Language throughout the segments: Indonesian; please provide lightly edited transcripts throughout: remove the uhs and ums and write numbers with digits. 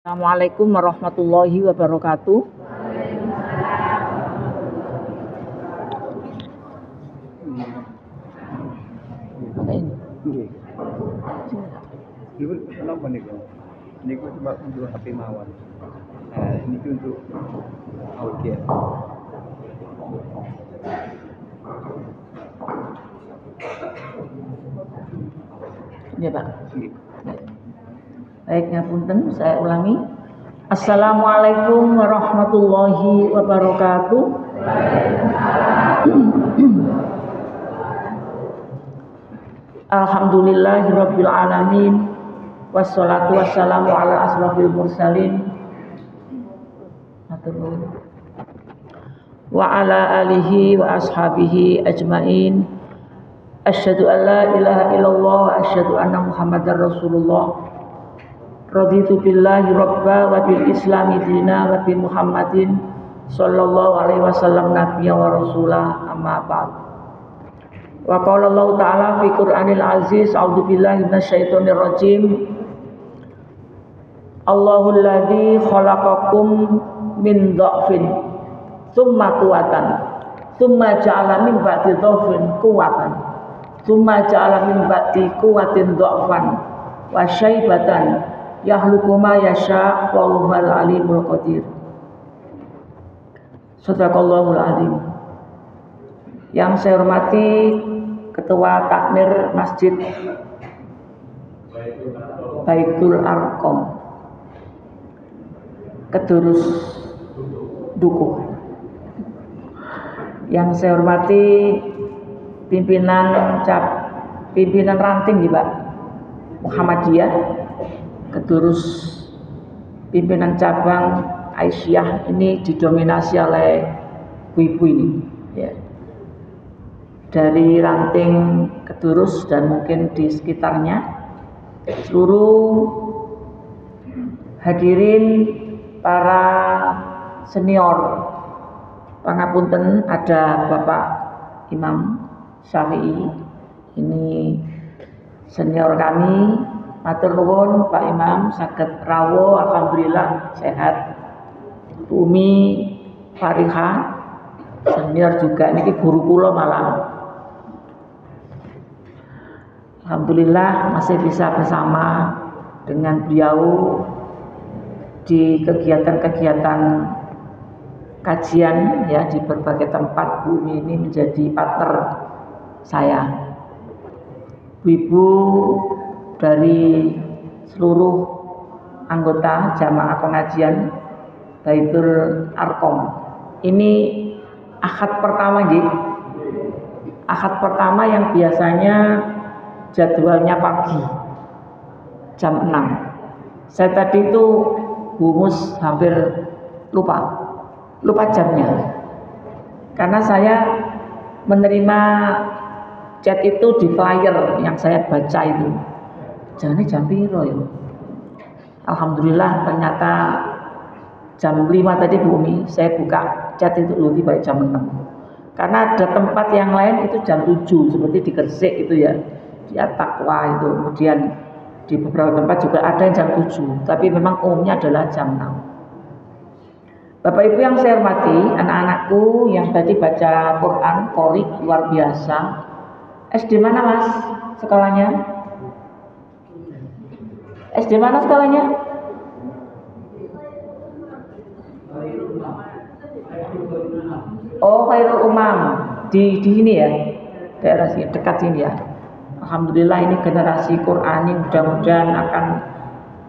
Assalamualaikum warahmatullahi wabarakatuh. Dulu kenapa niku? Niku cuma untuk HP mawon. Nah, ini untuk audio. Ya, Pak. Baik, ngapunten, saya ulangi. Assalamualaikum warahmatullahi wabarakatuh. Alhamdulillahirabbil alamin. Wassalatu wassalamu ala asrofil mursalin. Wa ala alihi wa ashabihi ajmain. Asyhadu an la ilaha illallah wa asyhadu anna Muhammadar Rasulullah. Raditu billahi rabba wa bil islami dina wa bi Muhammadin sallallahu alaihi wasallam nabiyya wa rasulah, amma ba'd. Wa qala Allah ta'ala fi Qur'anil aziz, a'udzu billahi minasyaitonir rajim. Allahul ladzi khalaqakum min dha'fin tsumma quwwatan tsumma ja'ala min ba'di dha'fin quwwatan tsumma ja'ala min ba'di quwwatin dha'fan wa syaibatan yakhluqu ma yasha wa huwal alimul qadir. Shadaqallahul azim. Yang saya hormati Ketua Takmir Masjid Baitul Arqam, Kedurus Dukuh. Yang saya hormati pimpinan ranting di Pak Muhammadiyah, Kedurus pimpinan cabang Aisyah, ini didominasi oleh ibu-ibu ini, ya. Dari ranting Kedurus dan mungkin di sekitarnya, seluruh hadirin, para senior, pangapunten, ada Bapak Imam Syafi'i, ini senior kami. Matur nuwun Pak Imam, saged rawuh, alhamdulillah sehat. Umi Fariha senior juga, niki guru kula malah. Alhamdulillah masih bisa bersama dengan beliau di kegiatan-kegiatan kajian, ya, di berbagai tempat. Bu Umi ini menjadi partner saya. Ibu dari seluruh anggota jamaah pengajian Baitul Arqam. Ini Ahad pertama, gitu. Ahad pertama yang biasanya jadwalnya pagi jam 6. Saya tadi itu humus hampir lupa jamnya, karena saya menerima chat itu di flyer yang saya baca itu. Jangan jam piro ya. Alhamdulillah ternyata jam 5 tadi Bu Umi saya buka chat itu lebih baik jam 6. Karena ada tempat yang lain itu jam 7 seperti di Gresik itu, ya, di At-Taqwa itu. Kemudian di beberapa tempat juga ada yang jam 7, tapi memang umumnya adalah jam 6. Bapak Ibu yang saya hormati, anak-anakku yang tadi baca Quran Qori luar biasa. SD mana Mas sekolahnya? SD mana sekolahnya? Oh, Khairul Umam di sini, ya, daerah sini, dekat sini, ya. Alhamdulillah ini generasi Qur'ani mudah-mudahan akan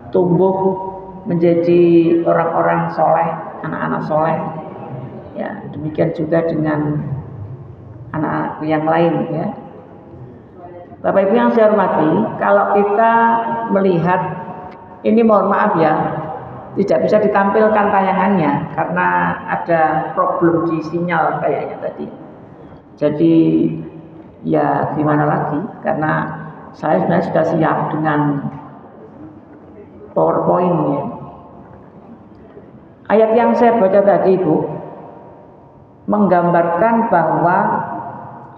tumbuh menjadi orang-orang soleh, anak-anak soleh. Ya, demikian juga dengan anak-anak yang lain, ya. Bapak Ibu yang saya hormati, kalau kita melihat ini, mohon maaf ya, tidak bisa ditampilkan tayangannya karena ada problem di sinyal kayaknya tadi. Jadi ya gimana lagi, karena saya sebenarnya sudah siap dengan PowerPoint, ya. Ayat yang saya baca tadi, Ibu, menggambarkan bahwa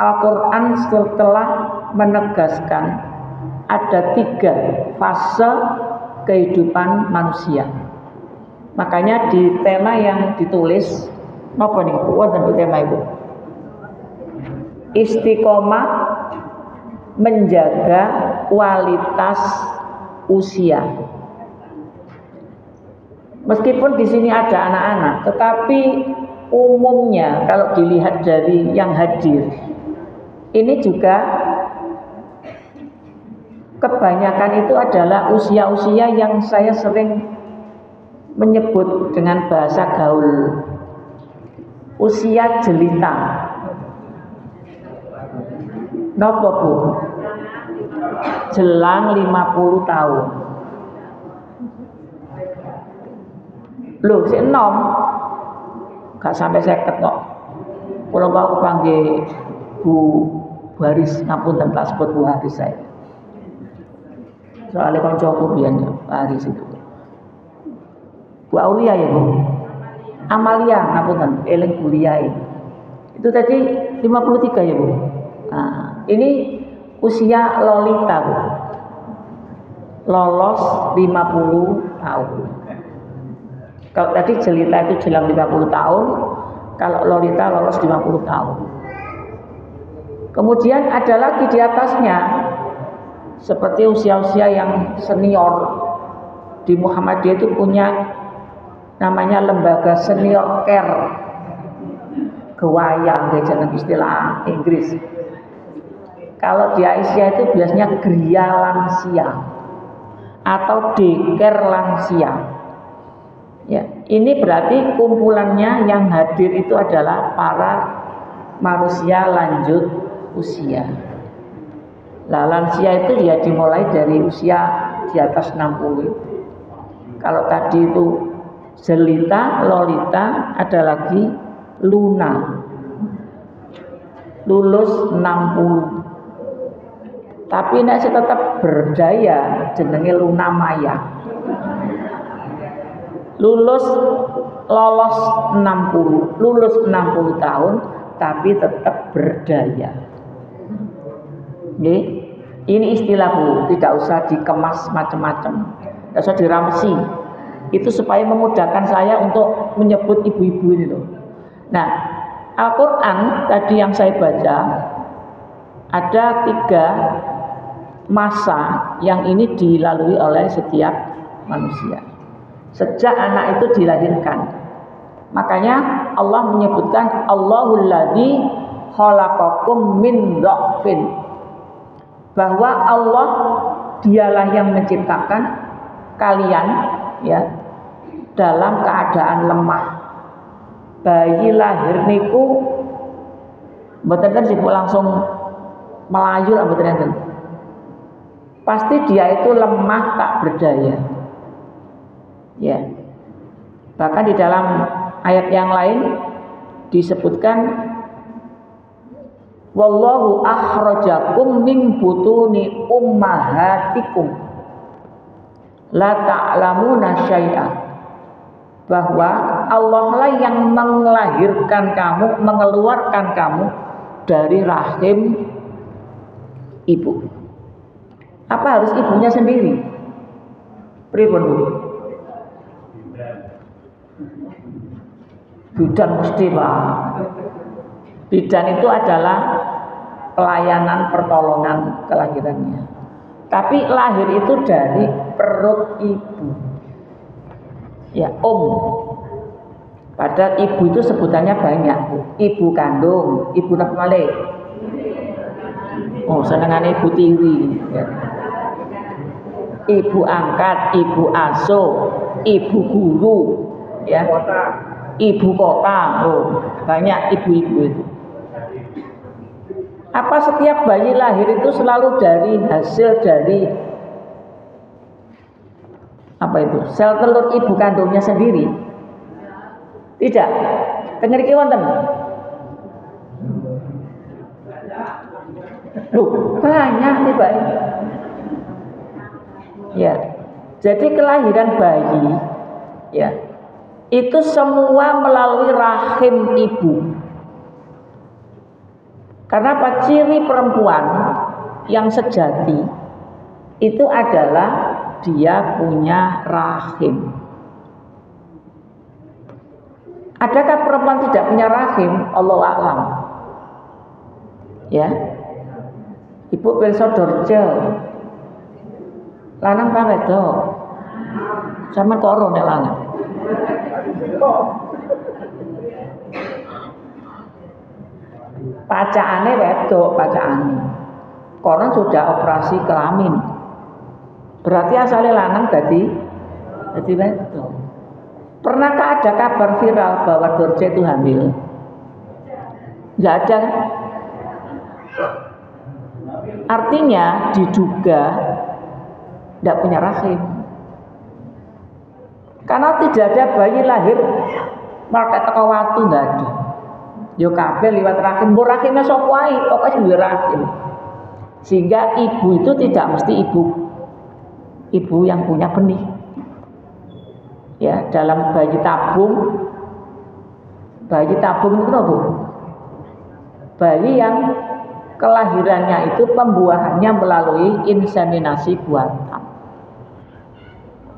Al-Quran setelah menegaskan ada 3 fase kehidupan manusia. Makanya di tema yang ditulis apa nih? Wonten tema itu. Istiqomah menjaga kualitas usia. Meskipun di sini ada anak-anak, tetapi umumnya kalau dilihat dari yang hadir, ini juga kebanyakan itu adalah usia-usia yang saya sering menyebut dengan bahasa gaul, usia jelita. Nopo Bu? Jelang 50 tahun. Loh, si enom gak sampai 50 kok. Kalau mau panggil Bu Haris, ngapunten tak sebut Bu Haris saya. Soalnya koncoku biyen Pak Haris itu. Bu Aulia ya Bu. Amalia ngapunten, eling kuliah. Itu tadi 53 ya Bu. Nah, ini usia Lolita Bu. Lolos 50 tahun. Kalau tadi jelita itu jelang 50 tahun, kalau Lolita lolos 50 tahun. Kemudian ada lagi di atasnya, seperti usia-usia yang senior. Di Muhammadiyah itu punya namanya lembaga senior care. Gewayang jeneng istilah Inggris. Kalau di Aisyah itu biasanya gria lansia atau deker lansia. Ya, ini berarti kumpulannya yang hadir itu adalah para manusia lanjut usia. Lah lansia itu ya dimulai dari usia di atas 60. Kalau tadi itu jelita, lolita, ada lagi luna. Lulus 60. Tapi nek tetap berdaya jenenge luna maya. Lolos 60 tahun tapi tetap berdaya. Nggih. Ini istilah Bu, tidak usah dikemas macam-macam. Tidak usah diramsi. Itu supaya memudahkan saya untuk menyebut ibu-ibu ini loh. Nah, Al-Qur'an tadi yang saya baca ada 3 masa yang ini dilalui oleh setiap manusia. Sejak anak itu dilahirkan. Makanya Allah menyebutkan Allahul ladzi khalaqakum min dha'fin. Bahwa Allah dialah yang menciptakan kalian ya dalam keadaan lemah. Bayi lahir niku mboten kan langsung melayu lah mboten enten. Pasti dia itu lemah tak berdaya. Ya. Bahkan di dalam ayat yang lain disebutkan wallahu akhrajakum min butuni ummahatikum la ta'lamuna syai'a. Bahwa Allah lah yang melahirkan kamu, mengeluarkan kamu dari rahim ibu. Apa harus ibunya sendiri? Pripun Bu? Bidan mesti Pak. Bidan itu adalah pelayanan pertolongan kelahirannya. Tapi lahir itu dari perut ibu. Ya, Padahal ibu itu sebutannya banyak. Ibu kandung, ibu napa malih? Oh, senengane ibu tiri. Ya. Ibu angkat, ibu asuh, ibu guru, ya. Ibu kota, oh, banyak ibu-ibu itu. Apa setiap bayi lahir itu selalu dari hasil dari apa itu? Sel telur ibu kandungnya sendiri? Tidak. Dengar iki wonten. Loh, banyak nih Pak. Ya. Jadi kelahiran bayi ya itu semua melalui rahim ibu. Karena apa? Ciri perempuan yang sejati itu adalah dia punya rahim. Adakah perempuan tidak punya rahim? Allahu a'lam. Ya. Ibu pirsa Dorce. Lanang ta wedok? Sampeyan kok ora nek lanang. Pacaane wedok, pacaane. Konon sudah operasi kelamin. Berarti asalnya lanang jadi wedok. Pernahkah ada kabar viral bahwa Dorce itu hamil? Nggak ada. Artinya diduga tidak punya rahim. Karena tidak ada bayi lahir market teko watu, nggak ada. Yo kabeh liwat rahim, mbok rahimnya sapa wae, pokoke duwe rahim. Sehingga ibu itu tidak mesti ibu yang punya benih. Ya, dalam bayi tabung itu apa? Bayi yang kelahirannya itu pembuahannya melalui inseminasi buatan.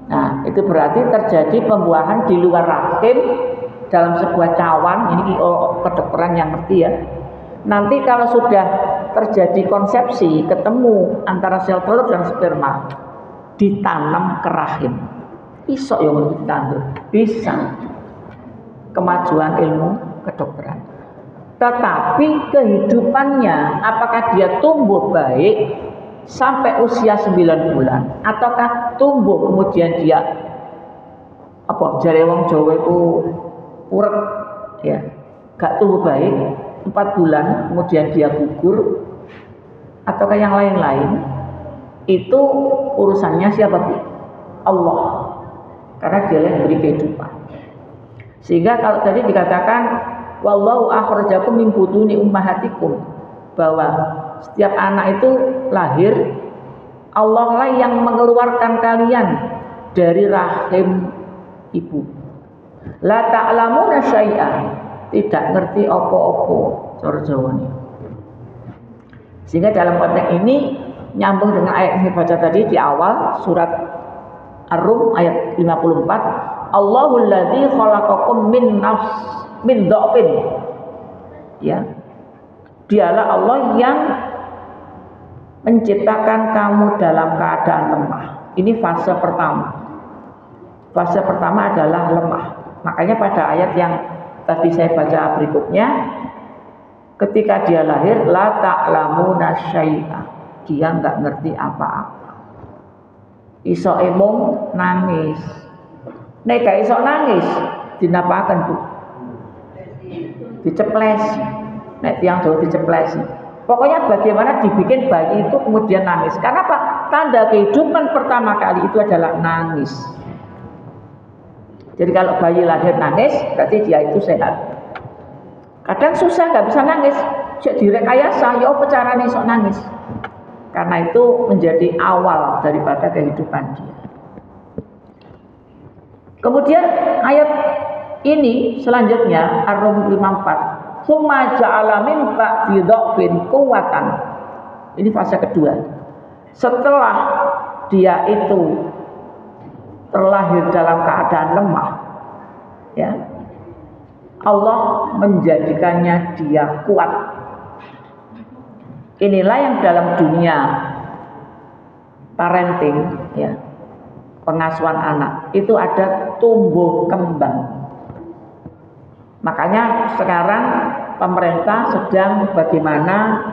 Nah, itu berarti terjadi pembuahan di luar rahim dalam sebuah cawan. Ini kedokteran yang ngerti ya. Nanti kalau sudah terjadi konsepsi, ketemu antara sel telur dan sperma, ditanam ke rahim. Bisa ya ditanam, bisa. Kemajuan ilmu kedokteran. Tetapi kehidupannya, apakah dia tumbuh baik sampai usia 9 bulan, ataukah tumbuh kemudian dia jare wong Jawa itu urep ya, gak tumbuh baik 4 bulan kemudian dia gugur, ataukah yang lain-lain, itu urusannya siapa? Allah, karena dia yang beri kehidupan. Sehingga kalau tadi dikatakan wallahu akhrajakum min butuni ummahatikum, bahwa setiap anak itu lahir Allah lah yang mengeluarkan kalian dari rahim ibu. La ta'lamuna syai'an, tidak ngerti apa-apa cara Jawane. Sehingga dalam konteks ini nyambung dengan ayat yang saya baca tadi di awal surat Ar-Rum ayat 54, Allahul ladzi khalaqakum min dha'fin. Ya. Dialah Allah yang menciptakan kamu dalam keadaan lemah. Ini fase pertama. Fase pertama adalah lemah. Makanya pada ayat yang tadi saya baca berikutnya, ketika dia lahir, la ta'lamuna syai'a, dia nggak ngerti apa-apa. Iso emong nangis. Nek gak iso nangis, dinapakan Bu? Diceples. Nek tiang Jawa diceples. Pokoknya bagaimana dibikin bayi itu kemudian nangis. Karena apa? Tanda kehidupan pertama kali itu adalah nangis. Jadi kalau bayi lahir nangis, berarti dia itu sehat. Kadang susah nggak bisa nangis, cek direkayasa, ya apa caranya sok nangis? Karena itu menjadi awal daripada kehidupan dia. Kemudian ayat ini selanjutnya Ar-Rum 54, summa ja'ala min ba'di dha'fin quwwatan. Ini fase kedua. Setelah dia itu terlahir dalam keadaan lemah, ya, Allah menjadikannya dia kuat. Inilah yang dalam dunia parenting, ya, pengasuhan anak itu ada tumbuh kembang. Makanya sekarang pemerintah sedang bagaimana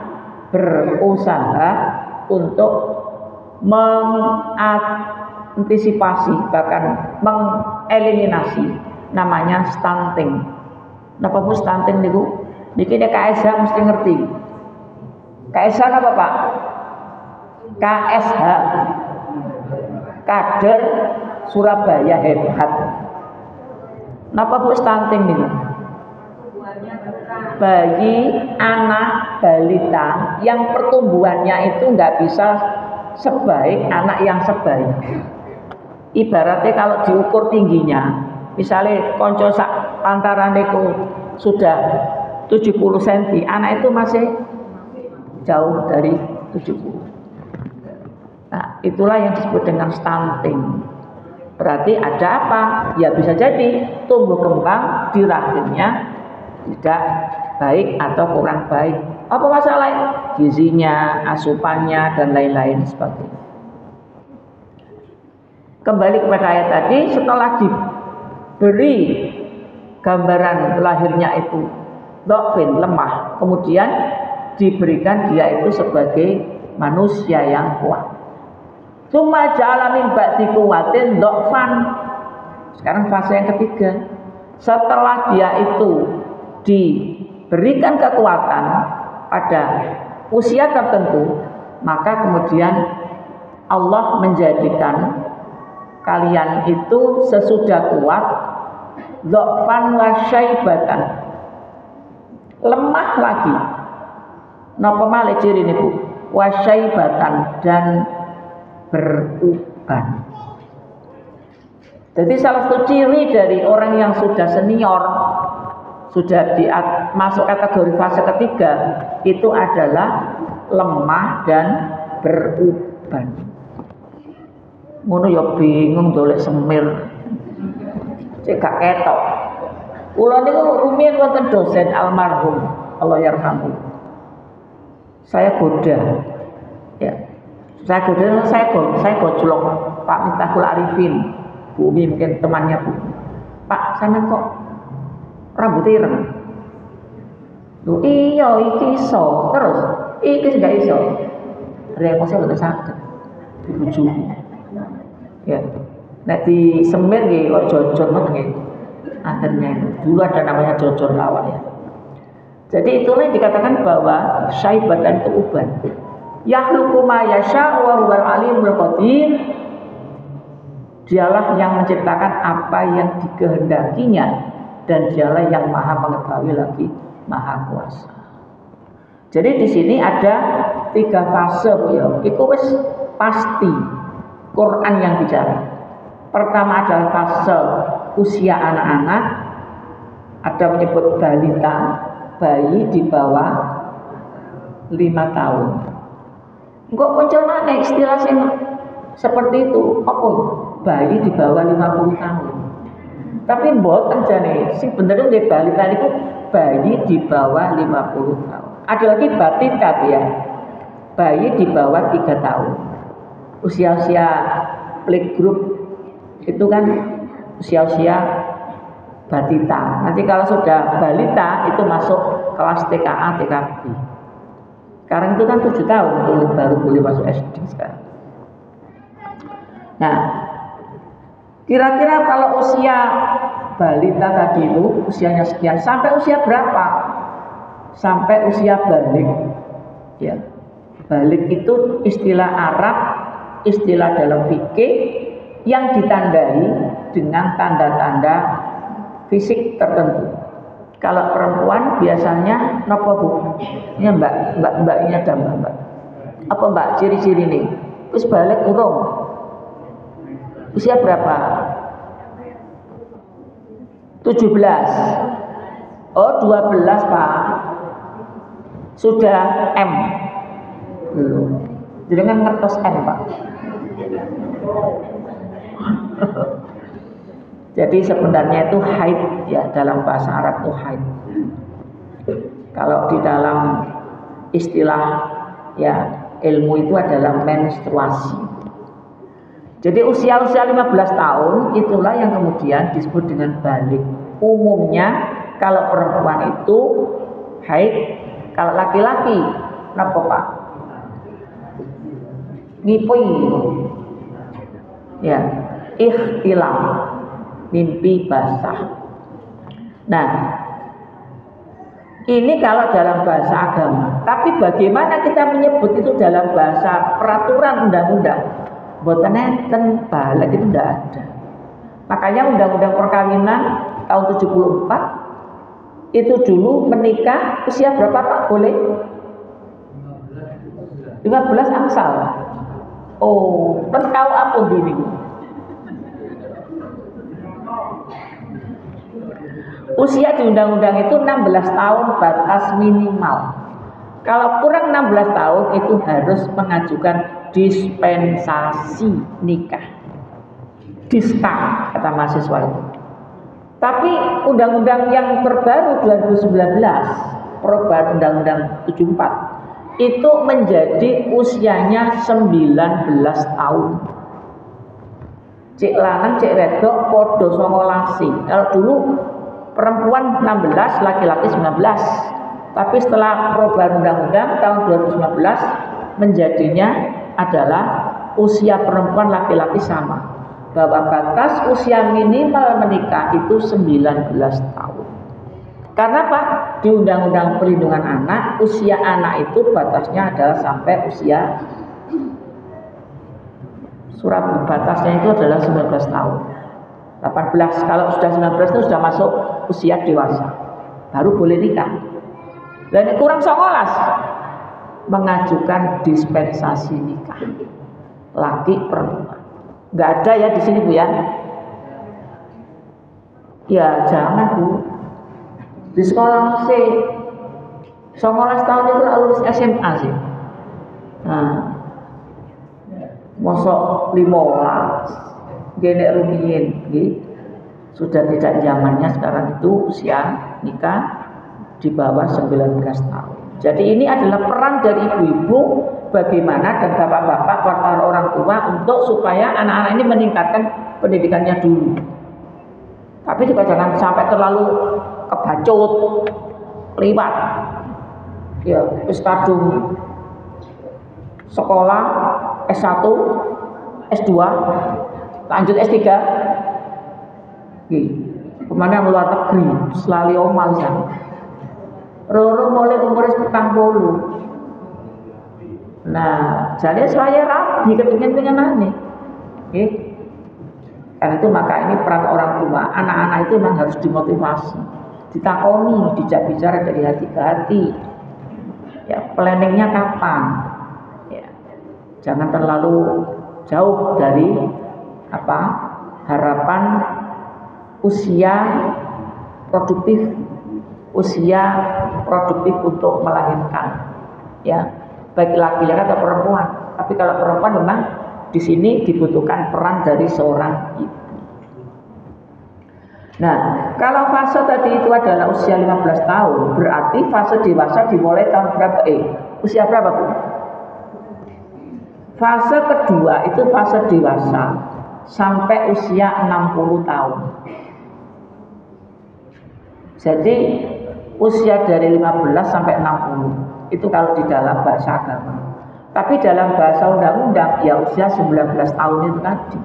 berusaha untuk mengantisipasi bahkan mengeliminasi namanya stunting. Napa Bu stunting niku? Niki nek KSH mesti ngerti. KSH apa Pak? KSH, kader Surabaya hebat. Napa Bu stunting niku? Bayi, anak, balita yang pertumbuhannya itu nggak bisa sebaik anak yang sebaik. Ibaratnya kalau diukur tingginya, misalnya konco sak pantaran itu sudah 70 cm, anak itu masih jauh dari 70. Nah, itulah yang disebut dengan stunting. Berarti ada apa? Ya bisa jadi tumbuh kembang di rahimnya tidak baik atau kurang baik. Apa masalahnya? Gizinya, asupannya, dan lain-lain sebagainya. Kembali kepada ayat tadi, setelah diberi gambaran lahirnya itu dhafin, lemah, kemudian diberikan dia itu sebagai manusia yang kuat. Tsumma ja'ala min ba'di quwwatin dhafan. Sekarang fase yang ketiga. Setelah dia itu diberikan kekuatan pada usia tertentu, maka kemudian Allah menjadikan kalian itu sesudah kuat dhafan wa syaibatan, lemah lagi. Napa malih ciri niku? Wa syaibatan, dan beruban. Jadi salah satu ciri dari orang yang sudah senior, sudah masuk kategori fase ketiga, itu adalah lemah dan beruban. Ngono ya bingung dolek semir. Cek gak ketok. Kula niku rumiyin wonten dosen almarhum, Allah yarhamu. Saya goda. Ya. Saya gojlok Pak Miftahul Arifin, Bu Umi mungkin temannya Bu. Pak, sampean kok rambut ireng? Loh iya iki iso, terus iki gak iso. Remosi mboten saged dibujuki. Ya. Nek di semir nggih kok jojor ngoten nggih. Akhirnya dulu ada namanya jojor lawak ya. Jadi itulah yang dikatakan bahwa syaibatan itu uban. Yakhluqu ma yasha wa huwal alimul qadir. Dialah yang menciptakan apa yang dikehendakinya, dan dialah yang maha mengetahui lagi maha kuasa. Jadi di sini ada 3 fase ya. Itu wis pasti Quran yang bicara. Pertama adalah fase usia anak-anak, ada menyebut balita, bayi di bawah 5 tahun. Kok muncul mana istilah seperti itu? Apa? Bayi di bawah 50 tahun. Tapi mboten jane sing bener nggih balita niku bayi di bawah 50 tahun. Ada lagi batita ya. Bayi di bawah 3 tahun. Usia-usia playgroup itu kan usia-usia batita. Nanti kalau sudah balita itu masuk kelas TKA, TKB. Sekarang itu kan 7 tahun baru boleh masuk SD sekarang. Nah, kira-kira kalau usia balita tadi itu usianya sekian, sampai usia berapa? Sampai usia balik. Ya. Balik itu istilah Arab, istilah dalam fikih yang ditandai dengan tanda-tanda fisik tertentu. Kalau perempuan biasanya nopo Bu? Ini mbaknya ada mbak. Apa mbak ciri-ciri nih? Terus balik urung. Usia berapa? 17. Oh 12 Pak. Sudah M. Belum. Jadi kan ngertos M Pak. Jadi sebenarnya itu haid ya, dalam bahasa Arab itu haid. Kalau di dalam istilah ya ilmu itu adalah menstruasi. Jadi usia-usia 15 tahun itulah yang kemudian disebut dengan balik. Umumnya kalau perempuan itu haid, kalau laki-laki napa Pak? Ngipui. Ya, ikhtilam, mimpi basah. Nah, ini kalau dalam bahasa agama. Tapi bagaimana kita menyebut itu dalam bahasa peraturan undang-undang? Mboten enten, balik itu tidak ada. Makanya undang-undang perkawinan tahun 74 itu dulu menikah usia berapa Pak boleh? 15 angsal. Oh, kan tahu apa ini? Usia di undang-undang itu 16 tahun batas minimal. Kalau kurang 16 tahun itu harus mengajukan dispensasi nikah. diskam kata mahasiswa itu. Tapi undang-undang yang terbaru 2019, perubahan undang-undang 74 itu menjadi usianya 19 tahun. Cek lanang cek wedok podo 19. Kalau dulu perempuan 16, laki-laki 19. Tapi setelah perubahan undang-undang tahun 2019 menjadinya adalah usia perempuan laki-laki sama. Bahwa batas usia minimal menikah itu 19 tahun. Karena apa? Di Undang-Undang Perlindungan Anak, usia anak itu batasnya adalah sampai usia surat batasnya itu adalah 19 tahun. 18, kalau sudah 19 itu sudah masuk usia dewasa. Baru boleh nikah. Dan kurang 19 mengajukan dispensasi nikah. Laki perempuan. Nggak ada ya di sini Bu ya? Ya jangan Bu. Di sekolah sih 19 tahun itu lulus SMA sih. Nah, mosok 15 genek rumiyin gitu. Sudah tidak zamannya sekarang itu usia nikah di bawah 19 tahun. Jadi ini adalah peran dari ibu-ibu bagaimana dan bapak-bapak para orang tua untuk supaya anak-anak ini meningkatkan pendidikannya dulu. Tapi juga jangan sampai terlalu kebacut, liwat. Ya, wis kadung sekolah S1, S2, lanjut S3. Kemana luar negeri, selalu omal sana. Roro mulai umurnya 40. Nah, jadi saya rapi kepingin aneh. Karena itu maka ini peran orang tua, anak-anak itu memang harus dimotivasi, ditakoni, dijak bicara dari hati ke hati. Ya, planningnya kapan? Ya, jangan terlalu jauh dari harapan usia produktif untuk melahirkan, ya baik laki-laki atau perempuan. Tapi kalau perempuan memang di sini dibutuhkan peran dari seorang ibu. Nah, kalau fase tadi itu adalah usia 15 tahun, berarti fase dewasa dimulai tahun berapa? Usia berapa Bu? Fase kedua itu fase dewasa sampai usia 60 tahun. Jadi usia dari 15 sampai 60 itu kalau di dalam bahasa agama. Tapi dalam bahasa undang-undang ya usia 19 tahun itu tadi.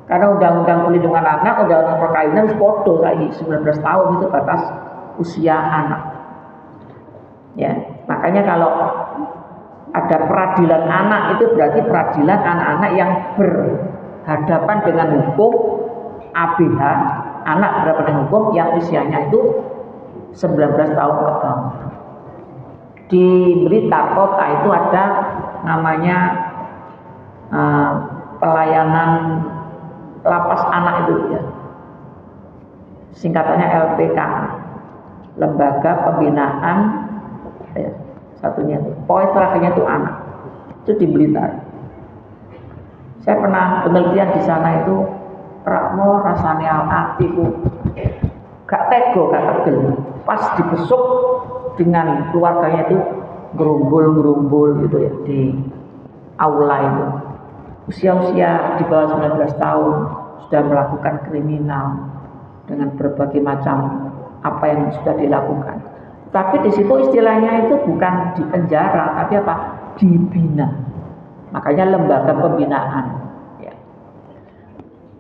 Karena undang-undang perlindungan anak, undang-undang perkawinan podo lagi 19 tahun itu batas usia anak. Ya, makanya kalau ada peradilan anak itu berarti peradilan anak-anak yang berhadapan dengan hukum ABH, anak berhadapan dengan hukum yang usianya itu 19 tahun ke bawah. Di Blitar kota itu ada namanya pelayanan lapas anak itu ya, singkatannya LPK, Lembaga Pembinaan ya, satunya itu, pokoknya terakhirnya itu anak, itu di Blitar. Saya pernah penelitian di sana itu, rakmo rasanya hatiku gak tego, gak tegel. Pas dibesuk dengan keluarganya itu gerumbul gitu ya di aula itu. Usia-usia di bawah 19 tahun sudah melakukan kriminal dengan berbagai macam apa yang sudah dilakukan. Tapi di situ istilahnya itu bukan di penjara, tapi apa? Dibina. Makanya lembaga pembinaan. Ya.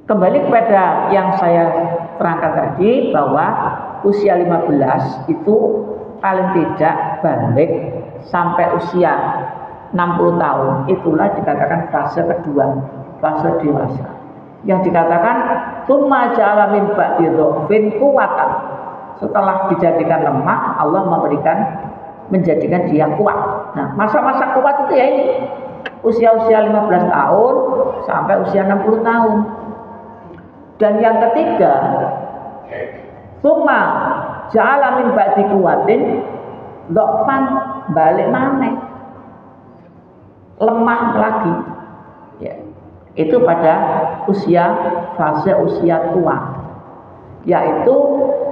Kembali kepada yang saya terangkan tadi bahwa usia 15 itu paling tidak balik sampai usia 60 tahun, itulah dikatakan fase kedua, fase dewasa. Yang dikatakan tsumma ja'ala min ba'di dhofin quwwatan. Setelah dijadikan lemah, Allah menjadikan dia kuat. Nah, masa-masa kuat itu ya ini usia-usia 15 tahun sampai usia 60 tahun. Dan yang ketiga, tsumma ja'ala min ba'di quwwatin dhofan, balik maneh, lemah lagi ya. itu pada fase usia tua, yaitu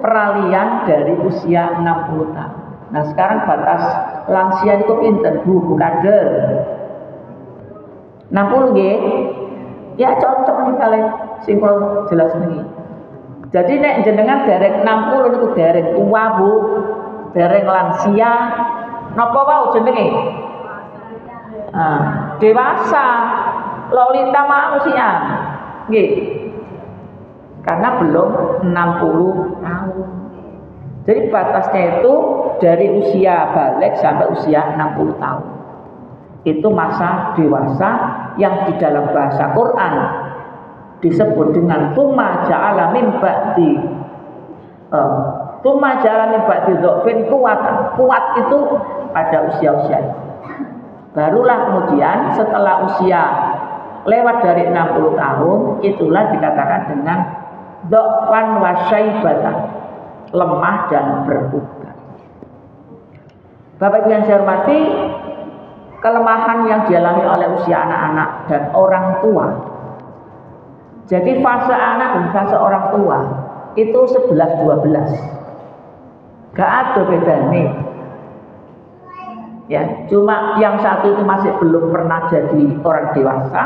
peralihan dari usia 60 tahun. Nah sekarang batas lansia itu pinter Bu kader 60 nggih. Ya cocok nih kalian singkul jelas nih. Jadi nek jenengan dereng 60 niku dereng tua Bu, dereng lansia, napa wau jenenge? Dewasa, lolita manusia. Nggih. Karena belum 60 tahun. Jadi batasnya itu dari usia balik sampai usia 60 tahun. Itu masa dewasa yang di dalam bahasa Quran disebut dengan tsumma ja'ala min ba'di dzofin kuwatan. Kuat itu pada usia-usia itu. Barulah kemudian setelah usia lewat dari 60 tahun itulah dikatakan dengan dzofan wa syaibatan, lemah dan berubat. Bapak Ibu yang saya hormati, kelemahan yang dialami oleh usia anak-anak dan orang tua. Jadi fase anak dan fase orang tua itu 11-12. Gak ada bedanya. Ya, cuma yang satu itu masih belum pernah jadi orang dewasa,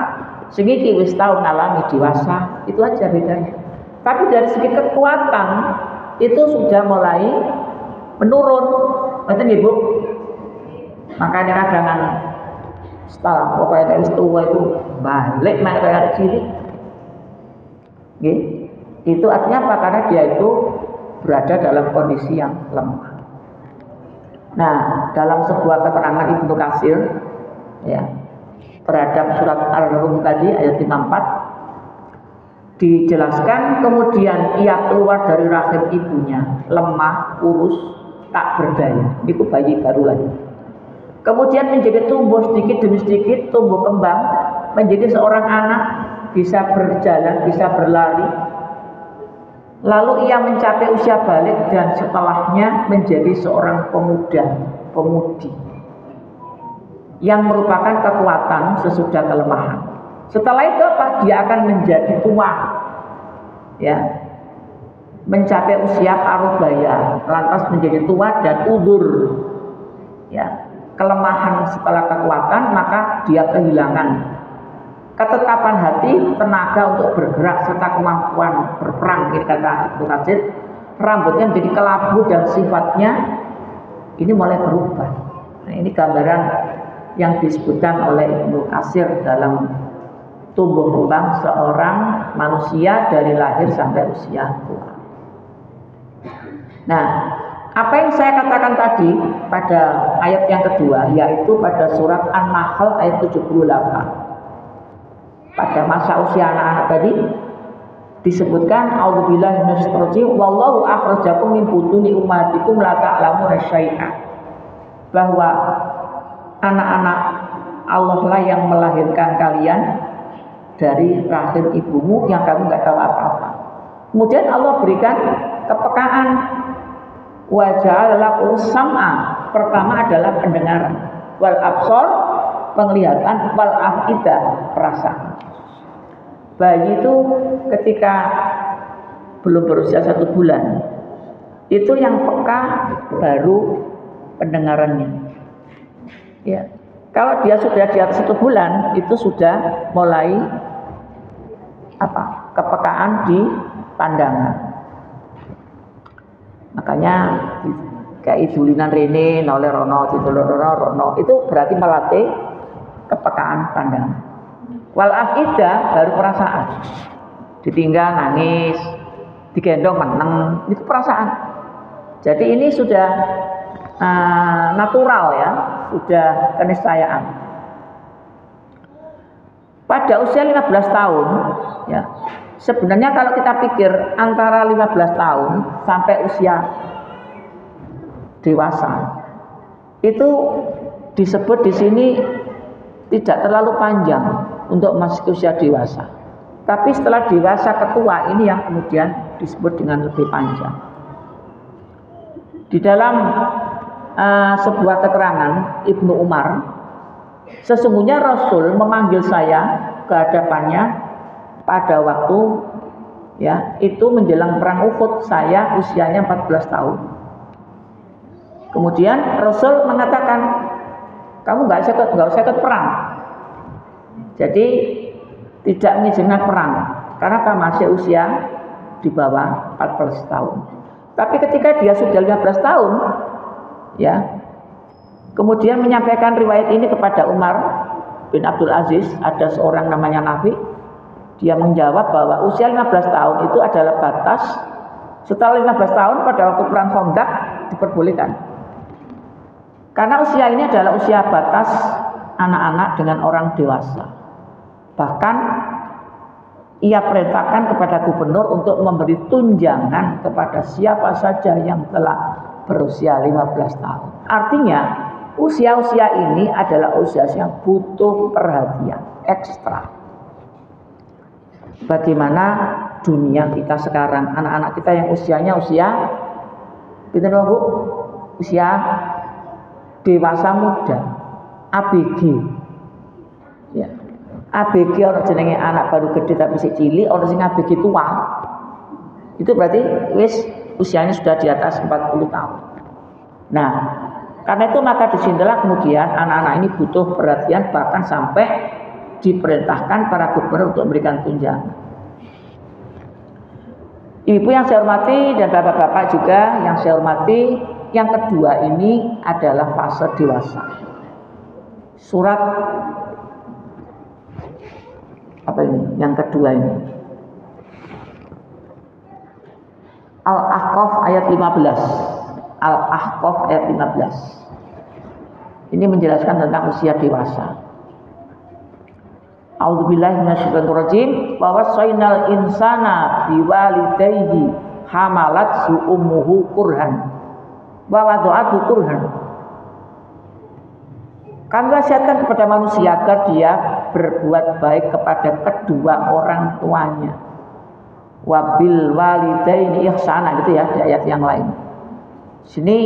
sehingga wis tahu ngalami dewasa, itu aja bedanya. Tapi dari segi kekuatan itu sudah mulai menurun. Betul ya Bu? Makanya kadang setelah pokoknya dari tua itu balik main kayak cilik. Itu artinya apa? Karena dia itu berada dalam kondisi yang lemah. Nah, dalam sebuah keterangan Ibnu Katsir ya, terhadap surat Ar-Rum tadi ayat 54 dijelaskan, kemudian ia keluar dari rahim ibunya lemah, kurus, tak berdaya. Itu bayi baru lagi. Kemudian menjadi tumbuh sedikit demi sedikit, tumbuh kembang menjadi seorang anak, bisa berjalan, bisa berlari. Lalu ia mencapai usia balik dan setelahnya menjadi seorang pemudi yang merupakan kekuatan sesudah kelemahan. Setelah itu apa? Dia akan menjadi tua, ya, mencapai usia parubaya, lantas menjadi tua dan udur, ya, kelemahan setelah kekuatan, maka dia kehilangan ketetapan hati, tenaga untuk bergerak serta kemampuan berperang. Ini kata Ibnu Katsir, rambutnya menjadi kelabu dan sifatnya ini mulai berubah. Nah, ini gambaran yang disebutkan oleh Ibnu Katsir dalam tumbuh kembang seorang manusia dari lahir sampai usia tua. Nah, apa yang saya katakan tadi pada ayat yang kedua, yaitu pada surat An-Nahl ayat 78. Pada masa usia anak-anak tadi disebutkan a'udzubillahi minasyaitonir rajim wallahu akhrajakum min butuni ummatikum la ta'lamuna syai'a, bahwa anak-anak Allah lah yang melahirkan kalian dari rahim ibumu yang kamu nggak tahu apa-apa. Kemudian Allah berikan kepekaan, wa ja'ala lakum sam'a, pertama adalah pendengaran, wal absar, penglihatan, wal af'idah, perasaan. Bayi itu ketika belum berusia 1 bulan itu yang peka baru pendengarannya. Ya, kalau dia sudah di atas 1 bulan itu sudah mulai apa? Kepekaan di pandangan. Makanya kayak idulinan rene oleh rono itu berarti melatih kepekaan pandangan. Wal afidah baru perasaan. Ditinggal nangis, digendong meneng, itu perasaan. Jadi ini sudah natural ya, sudah keniscayaan. Pada usia 15 tahun ya, sebenarnya kalau kita pikir antara 15 tahun sampai usia dewasa itu disebut di sini tidak terlalu panjang untuk masuk usia dewasa. Tapi setelah dewasa ke tua ini yang kemudian disebut dengan lebih panjang. Di dalam sebuah keterangan Ibnu Umar, sesungguhnya Rasul memanggil saya kehadapannya pada waktu ya itu menjelang perang Uhud, saya usianya 14 tahun. Kemudian Rasul mengatakan, kamu nggak usah ikut perang. Jadi tidak mengizinkan perang karena kamu masih usia di bawah 14 tahun. Tapi ketika dia sudah 15 tahun, ya, kemudian menyampaikan riwayat ini kepada Umar bin Abdul Aziz, ada seorang namanya Nafi, dia menjawab bahwa usia 15 tahun itu adalah batas. Setelah 15 tahun pada waktu perang Khandaq diperbolehkan. Karena usia ini adalah usia batas anak-anak dengan orang dewasa. Bahkan ia perintahkan kepada gubernur untuk memberi tunjangan kepada siapa saja yang telah berusia 15 tahun. Artinya usia-usia ini adalah usia yang butuh perhatian ekstra. Bagaimana dunia kita sekarang, anak-anak kita yang usianya betul Bu? Usia dewasa muda, ABG. Ya. ABG orang jenenge anak baru gede tapi si cilik, orang sing ABG tua. Itu berarti wis usianya sudah di atas 40 tahun. Nah, karena itu maka disinilah kemudian anak-anak ini butuh perhatian, bahkan sampai diperintahkan para gubernur untuk memberikan tunjangan. Ibu yang saya hormati dan bapak-bapak juga yang saya hormati, yang kedua ini adalah fase dewasa. Surat apa ini? Yang kedua ini Al-Ahqaf ayat 15. Al-Ahqaf ayat 15. Ini menjelaskan tentang usia dewasa. A'udzubillahi minasyaitonirrajim. Wa wasainal insana biwalidayhi hamalat ummuhu kurhan wa wada'athu kurhan. Kami wasiatkan kepada manusia agar dia berbuat baik kepada kedua orang tuanya. Wabil walidaini ihsana, gitu ya di ayat yang lain. Sini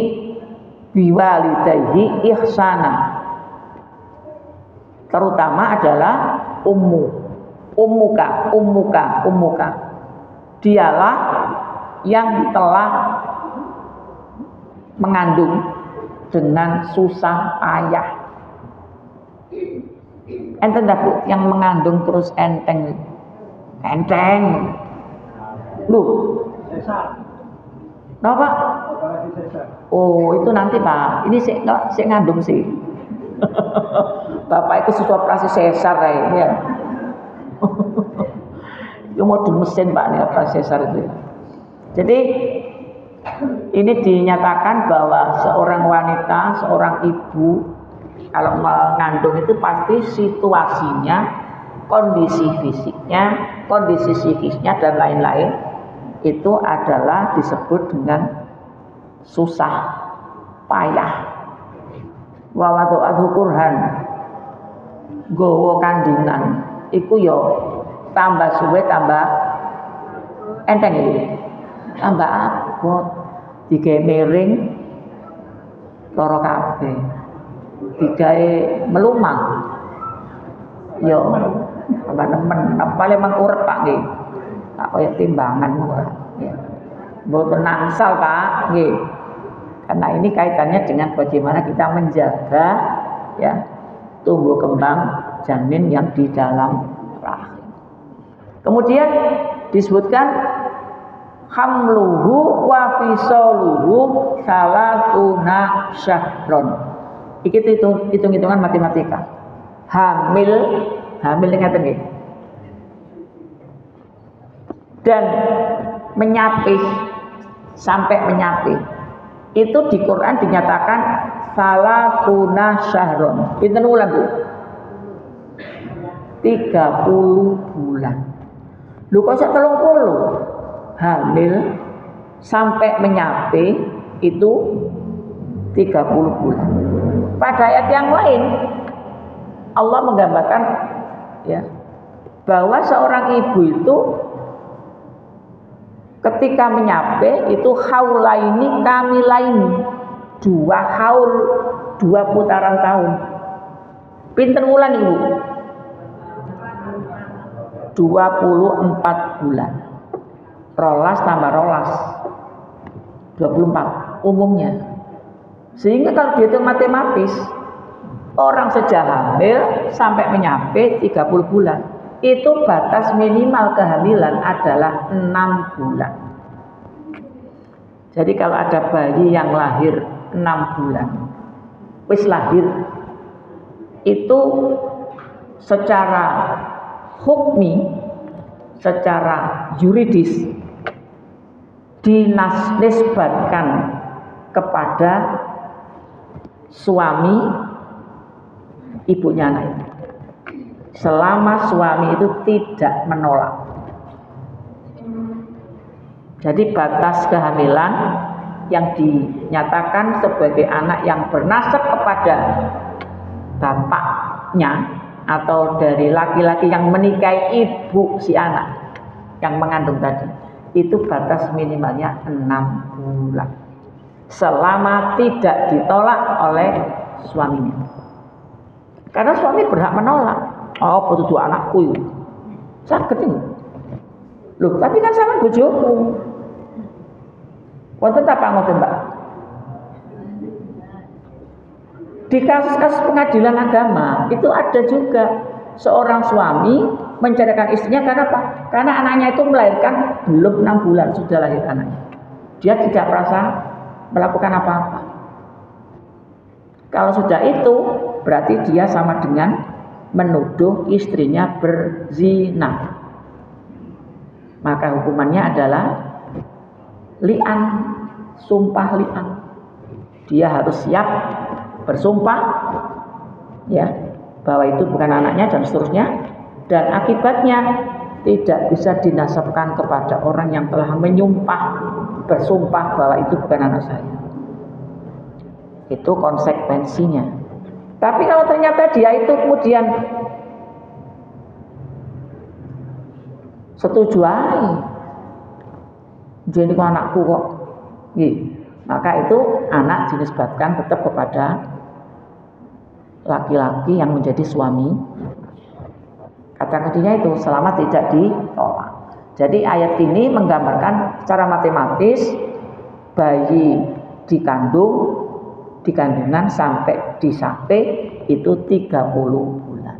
biwalidayhi ihsana. Terutama adalah ummuka. Dialah yang telah mengandung dengan susah payah. Enten tak Bu yang mengandung terus enteng. Lu kenapa? Oh itu nanti Pak, ini saya ngandung sih. Bapak itu sudah operasi sesar ya. Itu mau di mesin Pak ini operasi sesar itu. Jadi ini dinyatakan bahwa seorang wanita, seorang ibu kalau mengandung itu pasti situasinya, kondisi fisiknya, kondisi psikisnya dan lain-lain itu adalah disebut dengan susah payah. Wa wada'athu kurhan, gowo kandungan iku yo tambah suwe tambah enteng iki, tambah abot, digawe miring loro kabeh, digawe melumang yo tambah nemen, paling mengurep Pak nggih. Tak kaya timbangan ora. Ya. Mboten nangsal Pak nggih. Karena ini kaitannya dengan bagaimana kita menjaga ya tumbuh kembang janin yang di dalam rahim. Kemudian disebutkan hamluhu wa fisaluhu salasuna syahron. Iki hitung-hitungan matematika. Hamil ngeten nggih. Dan menyapih sampai menyapih. Itu di Quran dinyatakan salasuna syahron. Pinten wulan Bu? 30 bulan. Lho kok sak 30? Hamil sampai menyapih itu 30 bulan. Pada ayat yang lain Allah menggambarkan ya bahwa seorang ibu itu ketika menyapih itu haulaini kamilaini, 2 haul, 2 putaran tahun. Pinten wulan Ibu? 24 bulan. Rolas tambah rolas 24 umumnya. Sehingga kalau dihitung matematis, orang sejak hamil sampai menyampai 30 bulan, itu batas minimal kehamilan adalah 6 bulan. Jadi kalau ada bayi yang lahir 6 bulan, wis lahir, itu secara hukmi, secara yuridis dinisbatkan kepada suami ibunya anak itu, selama suami itu tidak menolak. Jadi batas kehamilan yang dinyatakan sebagai anak yang bernasab kepada bapaknya atau dari laki-laki yang menikahi ibu si anak yang mengandung tadi, itu batas minimalnya 6 bulan selama tidak ditolak oleh suaminya. Karena suami berhak menolak. Oh, betul anakku itu sakit ini. Loh, tapi kan sama bojoku. Wonten apa ngoten, Mbak? Di kasus-kasus pengadilan agama itu ada juga seorang suami menceraikan istrinya karena apa? Karena anaknya itu melahirkan belum 6 bulan sudah lahir anaknya. Dia tidak merasa melakukan apa-apa. Kalau sudah itu berarti dia sama dengan menuduh istrinya berzina. Maka hukumannya adalah li'an, sumpah li'an. Dia harus siap bersumpah ya bahwa itu bukan anaknya dan seterusnya, dan akibatnya tidak bisa dinasabkan kepada orang yang telah menyumpah, bersumpah bahwa itu bukan anak saya. Itu konsekuensinya. Tapi kalau ternyata dia itu kemudian setuju aja, jadi anakku kok, maka itu anak dinisbatkan tetap kepada laki-laki yang menjadi suami. Kata kuncinya itu selama tidak ditolak. Jadi ayat ini menggambarkan secara matematis bayi dikandungan sampai disape itu 30 bulan.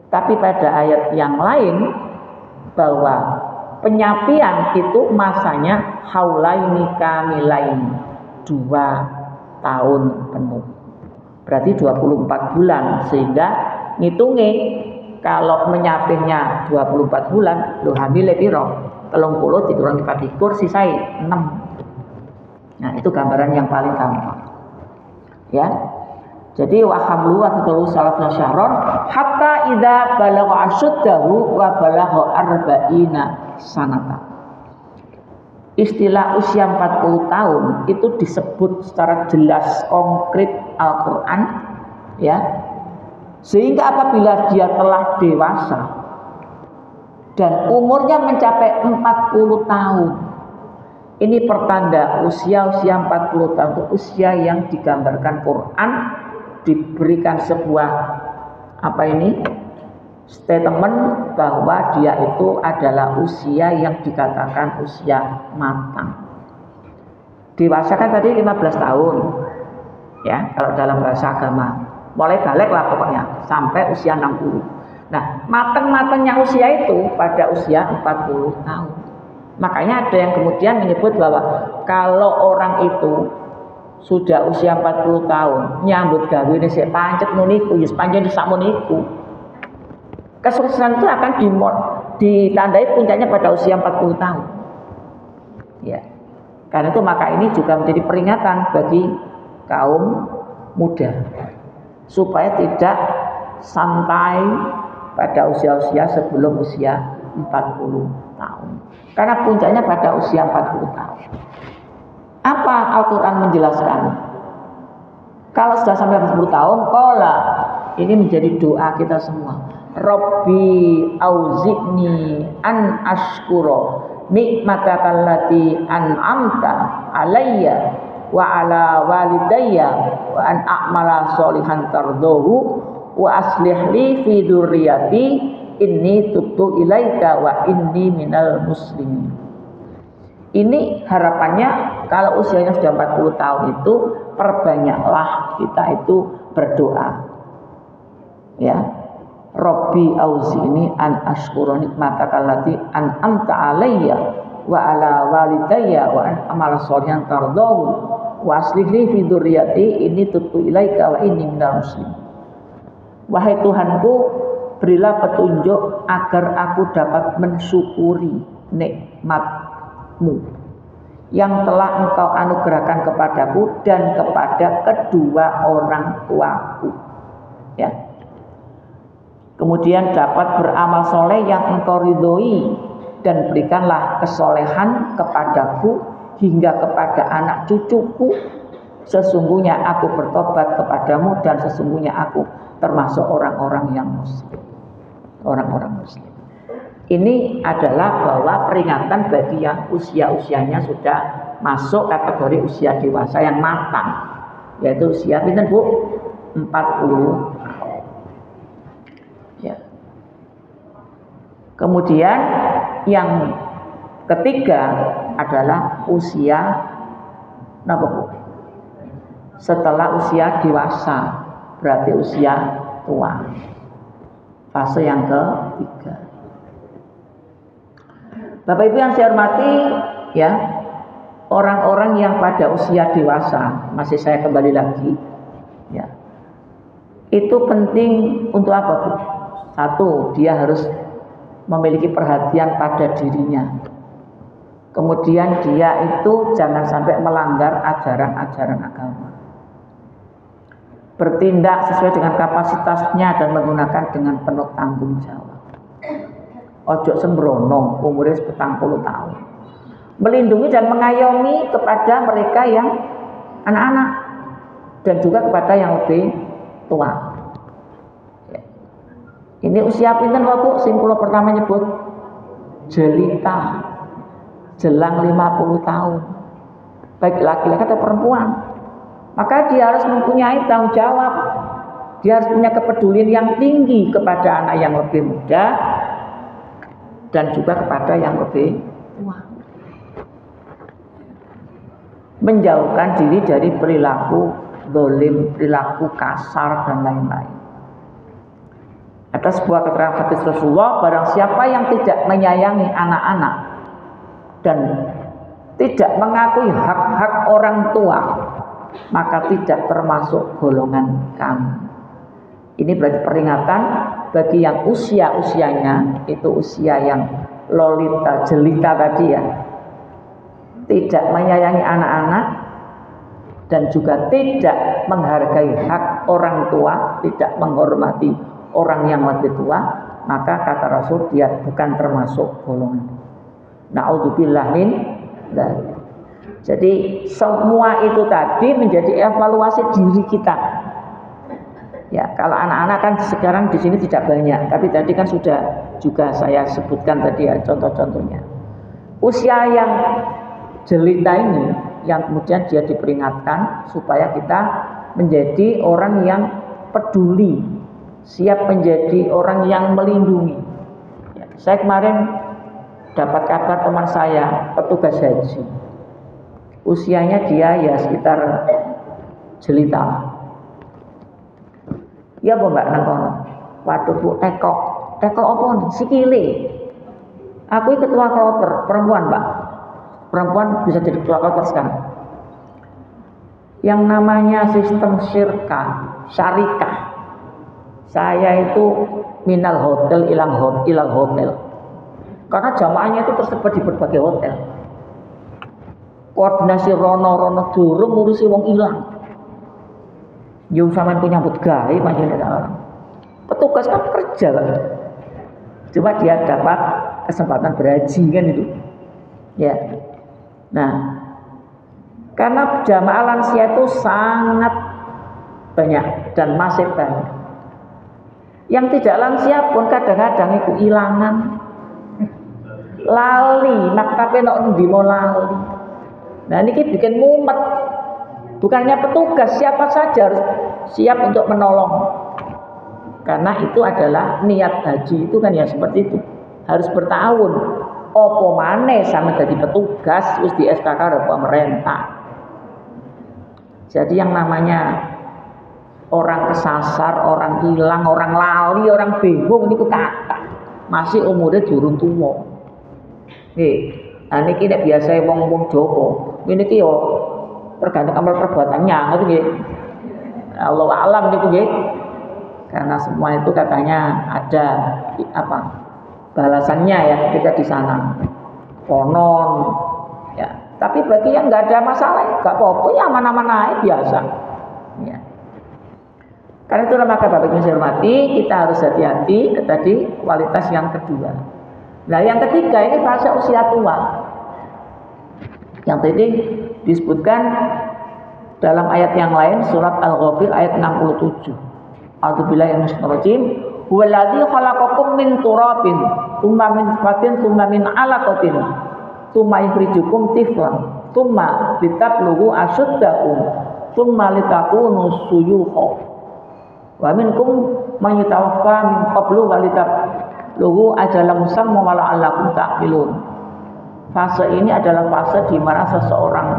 Tapi pada ayat yang lain bahwa penyapian itu masanya haulaini kamilaini, 2 tahun penuh. Berarti 24 bulan, sehingga ngitungnya kalau menyapihnya 24 bulan, lo hamilnya piro? 30 dikurangi 24 sisai 6. Nah, itu gambaran yang paling gampang. Ya. Jadi wa hamlu wa fiqhu salafna syahron hatta idza balagha asyuddahu wa balagha arba'ina sanata. Istilah usia 40 tahun itu disebut secara jelas konkret Al-Qur'an ya. Sehingga apabila dia telah dewasa dan umurnya mencapai 40 tahun, ini pertanda usia-usia 40 tahun itu usia yang digambarkan Quran, diberikan sebuah statement bahwa dia itu adalah usia yang dikatakan usia matang. Dewasa kan tadi 15 tahun ya kalau dalam bahasa agama, mulai balik lah pokoknya sampai usia 60. Nah, matang-matangnya usia itu pada usia 40 tahun. Makanya ada yang kemudian menyebut bahwa kalau orang itu sudah usia 40 tahun nyambut gawe ini sik pancet muniku, ya pancen sak muniku. Kesuksesan itu akan ditandai puncaknya pada usia 40 tahun. Ya. Karena itu maka ini juga menjadi peringatan bagi kaum muda supaya tidak santai pada usia-usia sebelum usia 40 tahun. Karena puncaknya pada usia 40 tahun. Apa Al-Quran menjelaskan? Kalau sudah sampai 40 tahun, qala, ini menjadi doa kita semua. Rabbi auzi'ni an ashkura nikmataka allati an'amta alayya wa ala walidayya wa an a'mala sholihan tardahu wa aslih li fi dzurriyyati inni tubtu ilaika wa inni minal muslimin. Ini harapannya kalau usianya sudah 40 tahun itu perbanyaklah kita itu berdoa. Ya. Rabbi auzi'ni an ashkura nikmataka allati an'amta alayya wa ala walidayya wa an amala sholihan tardahu wa aslih li fi dzurriyyati inni tubtu ilaika wa inni minal muslimin. Wahai Tuhanku, berilah petunjuk agar aku dapat mensyukuri nikmat-Mu yang telah Engkau anugerahkan kepadaku dan kepada kedua orang tuaku. Ya. Kemudian dapat beramal soleh yang Engkau ridhoi, dan berikanlah kesolehan kepadaku hingga kepada anak cucuku. Sesungguhnya aku bertobat kepadamu dan sesungguhnya aku termasuk orang-orang yang muslim. Orang-orang muslim. Ini adalah bahwa peringatan bagi yang usia-usianya sudah masuk kategori usia dewasa yang matang, yaitu usia pinten Bu? 40. Ya. Kemudian yang ketiga adalah usia apa Bu? Setelah usia dewasa, berarti usia tua. Fase yang ketiga. Bapak Ibu yang saya hormati, ya, orang-orang yang pada usia dewasa, masih saya kembali lagi, ya, itu penting untuk apa Bu? Satu, dia harus memiliki perhatian pada dirinya. Kemudian dia itu jangan sampai melanggar ajaran-ajaran agama. Bertindak sesuai dengan kapasitasnya dan menggunakan dengan penuh tanggung jawab. Ojo sembrono, umurnya 40 tahun. Melindungi dan mengayomi kepada mereka yang anak-anak dan juga kepada yang lebih tua. Ini usia pinten Bu? Simpul pertama nyebut jelita, jelang 50 tahun. Baik laki-laki atau perempuan. Maka dia harus mempunyai tanggung jawab. Dia harus punya kepedulian yang tinggi kepada anak yang lebih muda dan juga kepada yang lebih tua. Menjauhkan diri dari perilaku zalim, perilaku kasar dan lain-lain. Ada sebuah keterangan hadis Rasulullah, barang siapa yang tidak menyayangi anak-anak dan tidak mengakui hak-hak orang tua, maka tidak termasuk golongan kami. Ini berarti peringatan bagi yang usia-usianya itu usia yang lolita, jelita tadi ya, tidak menyayangi anak-anak dan juga tidak menghargai hak orang tua, tidak menghormati orang yang lebih tua, maka kata Rasul dia bukan termasuk golongan. Na'udzubillah min dzalik. Jadi semua itu tadi menjadi evaluasi diri kita. Ya, kalau anak-anak kan sekarang di sini tidak banyak, tapi tadi kan sudah juga saya sebutkan tadi ya contoh-contohnya. Usia yang jelita ini yang kemudian dia diperingatkan supaya kita menjadi orang yang peduli, siap menjadi orang yang melindungi. Ya, saya kemarin dapat kabar teman saya petugas haji. Usianya dia ya sekitar jelita. Ya apa Mbak Nangkono? Waduh Bu, tekok apa nih? Sikile. Aku ketua kloter, perempuan Pak. Perempuan bisa jadi ketua kloter sekarang. Yang namanya sistem syarikah. Saya itu minal hotel ilal hotel. Karena jamaahnya itu tersebar di berbagai hotel. Koordinasi rono durung ngurusi wong ilang. Yung sampean punya nyambut gawe panjenengan orang. Petugas kan kerja kan. Cuma dia dapat kesempatan berhaji kan itu. Ya. Nah, karena jamaah lansia itu sangat banyak dan masih banyak. Yang tidak lansia pun kadang-kadang itu ilangan. Lali, maktabe nek ndi mau lali. Nah, ini bikin mumet. Bukannya petugas, siapa saja harus siap untuk menolong. Karena itu adalah niat haji itu kan ya seperti itu. Harus bertahun. Opo maneh sama jadi petugas wis di SKK karo pemerintah. Jadi yang namanya orang kesasar, orang hilang, orang lali, orang bingung niku kata masih umurnya durung tuwa. Nggih. Nah niki nek biasa wong-wong Jawa, niki yo tergantung amal perbuatannya ngoten nggih. Allah alam niku nggih. Karena semua itu katanya ada apa balasannya ya ketika di sana. Konon ya. Tapi bagi yang nggak ada masalah, nggak apa-apa ya aman-aman aja biasa. Ya. Karena itu maka Bapak Ibu yang saya hormati, kita harus hati-hati ke tadi kualitas yang kedua. Nah yang ketiga ini fase usia tua. Yang tadi disebutkan dalam ayat yang lain surat Al-Ghafir ayat 67. A'udzubillahi minasyaitonir rajim. Huwallazi khalaqakum min turabin, tsumma min nutfatin, tsumma min 'alaqatin, tsumma yukhrijukum tiflan, tsumma litablughu ashuddakum, tsumma litakunu suyukha. Wa minkum man yatawaffa min qablu wa litablughu ajalan musamma wa la'allakum ta'qilun. Fase ini adalah fase di mana seseorang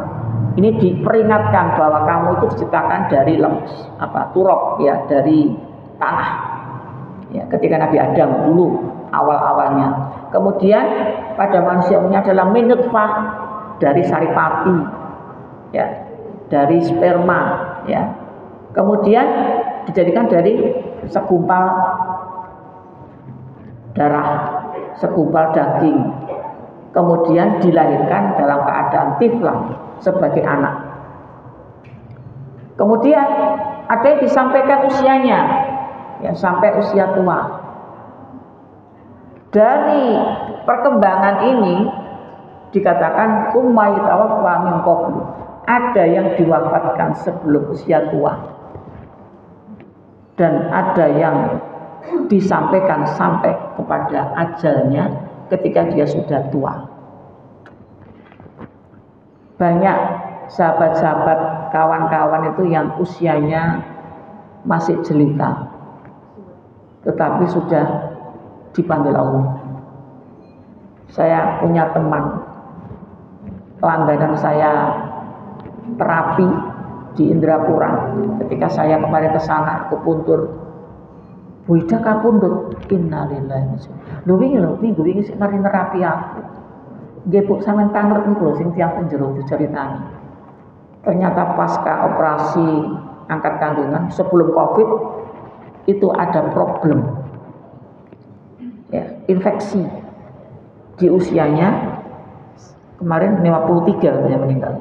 ini diperingatkan bahwa kamu itu diciptakan dari turab ya, dari tanah. Ya, ketika Nabi Adam dulu awal-awalnya. Kemudian pada manusia ini adalah min nutfah dari saripati. Ya, dari sperma ya. Kemudian dijadikan dari segumpal darah, segumpal daging. Kemudian dilahirkan dalam keadaan tiflan sebagai anak. Kemudian ada yang disampaikan usianya ya sampai usia tua. Dari perkembangan ini dikatakan tsumma yatawaffa min qablu. Ada yang diwafatkan sebelum usia tua. Dan ada yang disampaikan sampai kepada ajalnya ketika dia sudah tua. Banyak sahabat-sahabat, kawan-kawan itu yang usianya masih jelita, tetapi sudah dipanggil Allah. Saya punya teman, langganan saya terapi di Indrapura. Ketika saya kemarin ke sana, aku puntur, Bu Ida kapundhut, innalillahi. Lho wingi sik mari nerapi aku. Nggih Bu, sampean tangrut niku lho sing tiyang penjero diceritani. Ternyata pasca operasi angkat kandungan sebelum Covid itu ada problem. Ya, infeksi di usianya kemarin 53 katanya meninggal.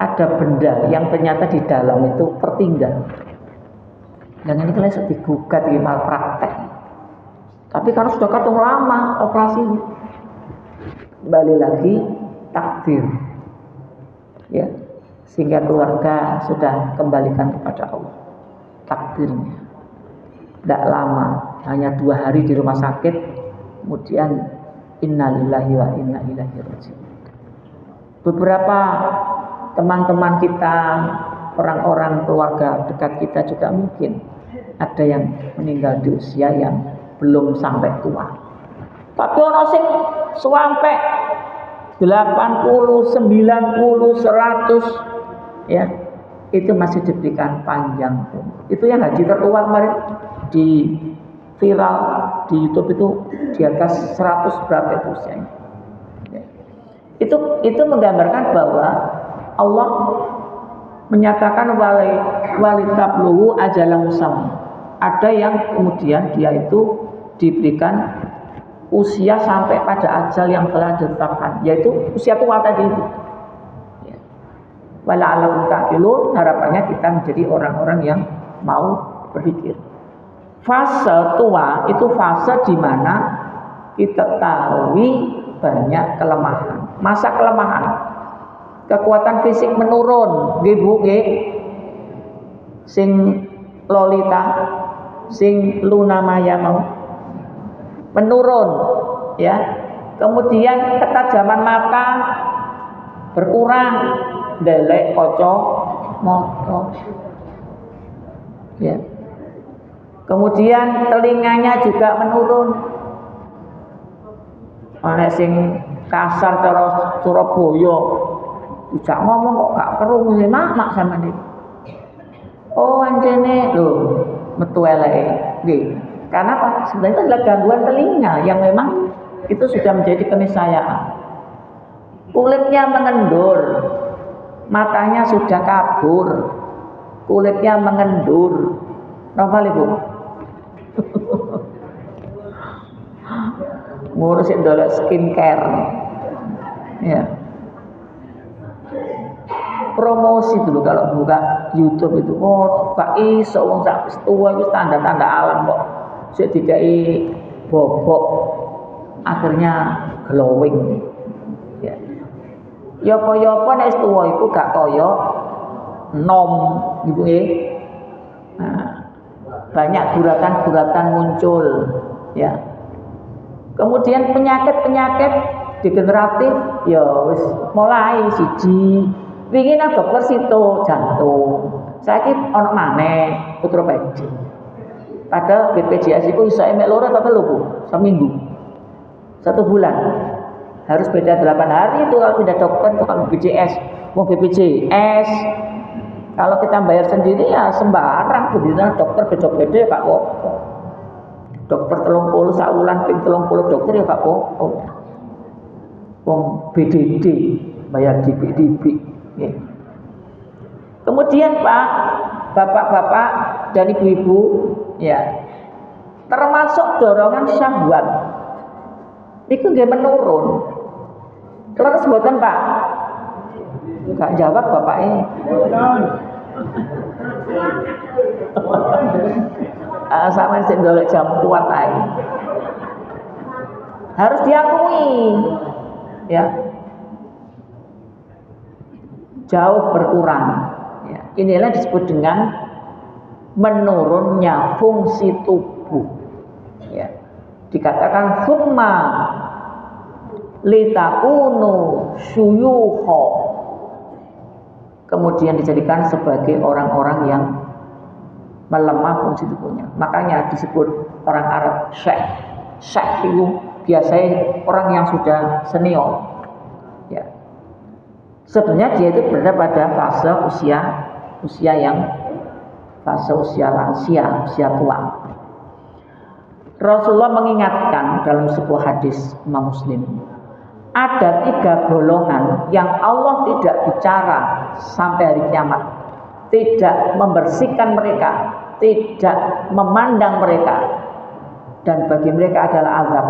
Ada benda yang ternyata di dalam itu tertinggal. Dan ini kalau sudah digugat di malpraktek. Tapi karena sudah kadung lama operasi ini, kembali lagi takdir, ya, sehingga keluarga sudah kembalikan kepada Allah takdirnya. Tidak lama, hanya 2 hari di rumah sakit, kemudian innalillahi wa inna ilaihi raji'un. Beberapa teman-teman kita, orang-orang keluarga dekat kita juga mungkin ada yang meninggal di usia yang belum sampai tua. Tapi orang sing sampai 80, 90, 100 ya, itu masih diberikan panjang umur. Itu yang haji tertua kemarin di viral di YouTube itu di atas 100 berapa itu usianya. Ya. Itu menggambarkan bahwa Allah menyatakan walitabluhu ajalan musamma. Ada yang kemudian dia itu diberikan usia sampai pada ajal yang telah ditetapkan, yaitu usia tua tadi itu. Ya. Wala'allahu ta'qilun, harapannya kita menjadi orang-orang yang mau berpikir. Fase tua itu fase di mana kita tahu banyak kelemahan. Masa kelemahan, kekuatan fisik menurun, nggih Bu, nggih. Sing Lolita, sing Luna Maya mau menurun, ya. Kemudian ketajaman mata berkurang, delek kocok moto, ya. Kemudian telinganya juga menurun. Ana sing kasar cara Surabaya, tidak ngomong kok gak kerungu mak sama nih. Oh anjene lho metu eleke. Nggih. Karena apa? Sebenarnya itu adalah gangguan telinga yang memang itu sudah menjadi keniscayaan. Kulitnya mengendur, matanya sudah kabur, kulitnya mengendur. Normal ibu. Ngurusin dulu skincare, ya. Promosi dulu kalau buka YouTube itu, oh gak iso wong sak tua itu tanda-tanda alam kok. Sik dikai bobok, akhirnya glowing. Ya. Ya kaya apa nek tua iku gak kaya nom gitu nggih. Nah, banyak guratan-guratan muncul, ya. Kemudian penyakit-penyakit degeneratif ya wis mulai siji. Wingi nang dokter situ jantung. Saiki ana maneh ortopedi. Padahal BPJS itu iso emek loro atau telu Bu, seminggu. 1 bulan. Harus beda 8 hari itu kalau pindah dokter itu kalau BPJS. Mau BPJS kalau kita bayar sendiri ya sembarang begitu dokter beda-beda ya Kak Wo. Dokter 30 saulan ping 30 dokter ya Kak Wo. Wong BDD bayar dibik-dibik. Okay. Kemudian Pak, bapak-bapak dan ibu-ibu, ya, termasuk dorongan syahwat, itu nggih menurun. Kalau sebutan Pak, nggak jawab bapaknya. Sama sing golek jam kuat ae. Harus diakui, ya. Jauh berkurang. Ya. Inilah disebut dengan menurunnya fungsi tubuh. Ya. Dikatakan summa litakunu syuyukha. Kemudian dijadikan sebagai orang-orang yang melemah fungsi tubuhnya. Makanya disebut orang Arab syekh. Syekh itu biasanya orang yang sudah senior. Ya. Sebenarnya dia itu berada pada fase usia lansia, usia tua. Rasulullah mengingatkan dalam sebuah hadis Imam Muslim, ada 3 golongan yang Allah tidak bicara sampai hari kiamat, tidak membersihkan mereka, tidak memandang mereka, dan bagi mereka adalah azab.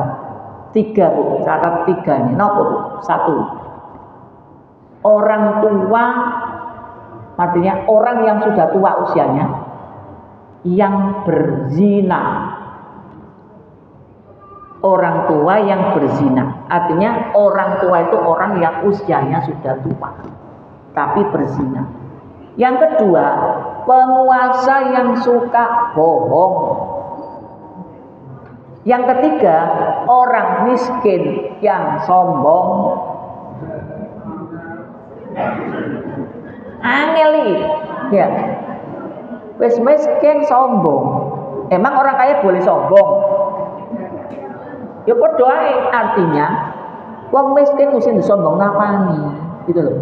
3 Bu, catat 3 ini. Napa Bu? 1. Orang tua, artinya orang yang sudah tua usianya, yang berzina. Orang tua yang berzina, artinya orang tua itu orang yang usianya sudah tua, tapi berzina. Yang kedua, penguasa yang suka bohong. Yang ketiga, orang miskin yang sombong. Angeli, ya, wis miskin sombong. Emang orang kaya boleh sombong? Ya padha ae, artinya wong miskin mesti disombong napani, gitu loh.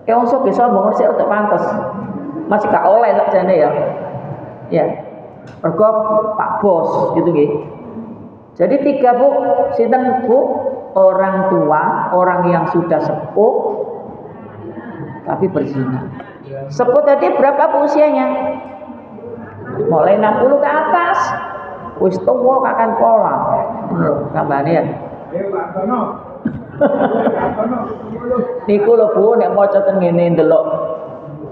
Kayak wong sugih sombong sik ora pantes. Masih gak oleh sakjane ya. Ya. Mergo Pak Bos gitu nggih. Jadi 3 Bu, sinten Bu? Orang tua, orang yang sudah sepuh tapi berzina. Sepuh tadi berapa Bu usianya? Mulai 60 ke atas. Wis tuwa kakan pola. Tambahane ya. Niku lho Bu, nek maca ten ngene ndelok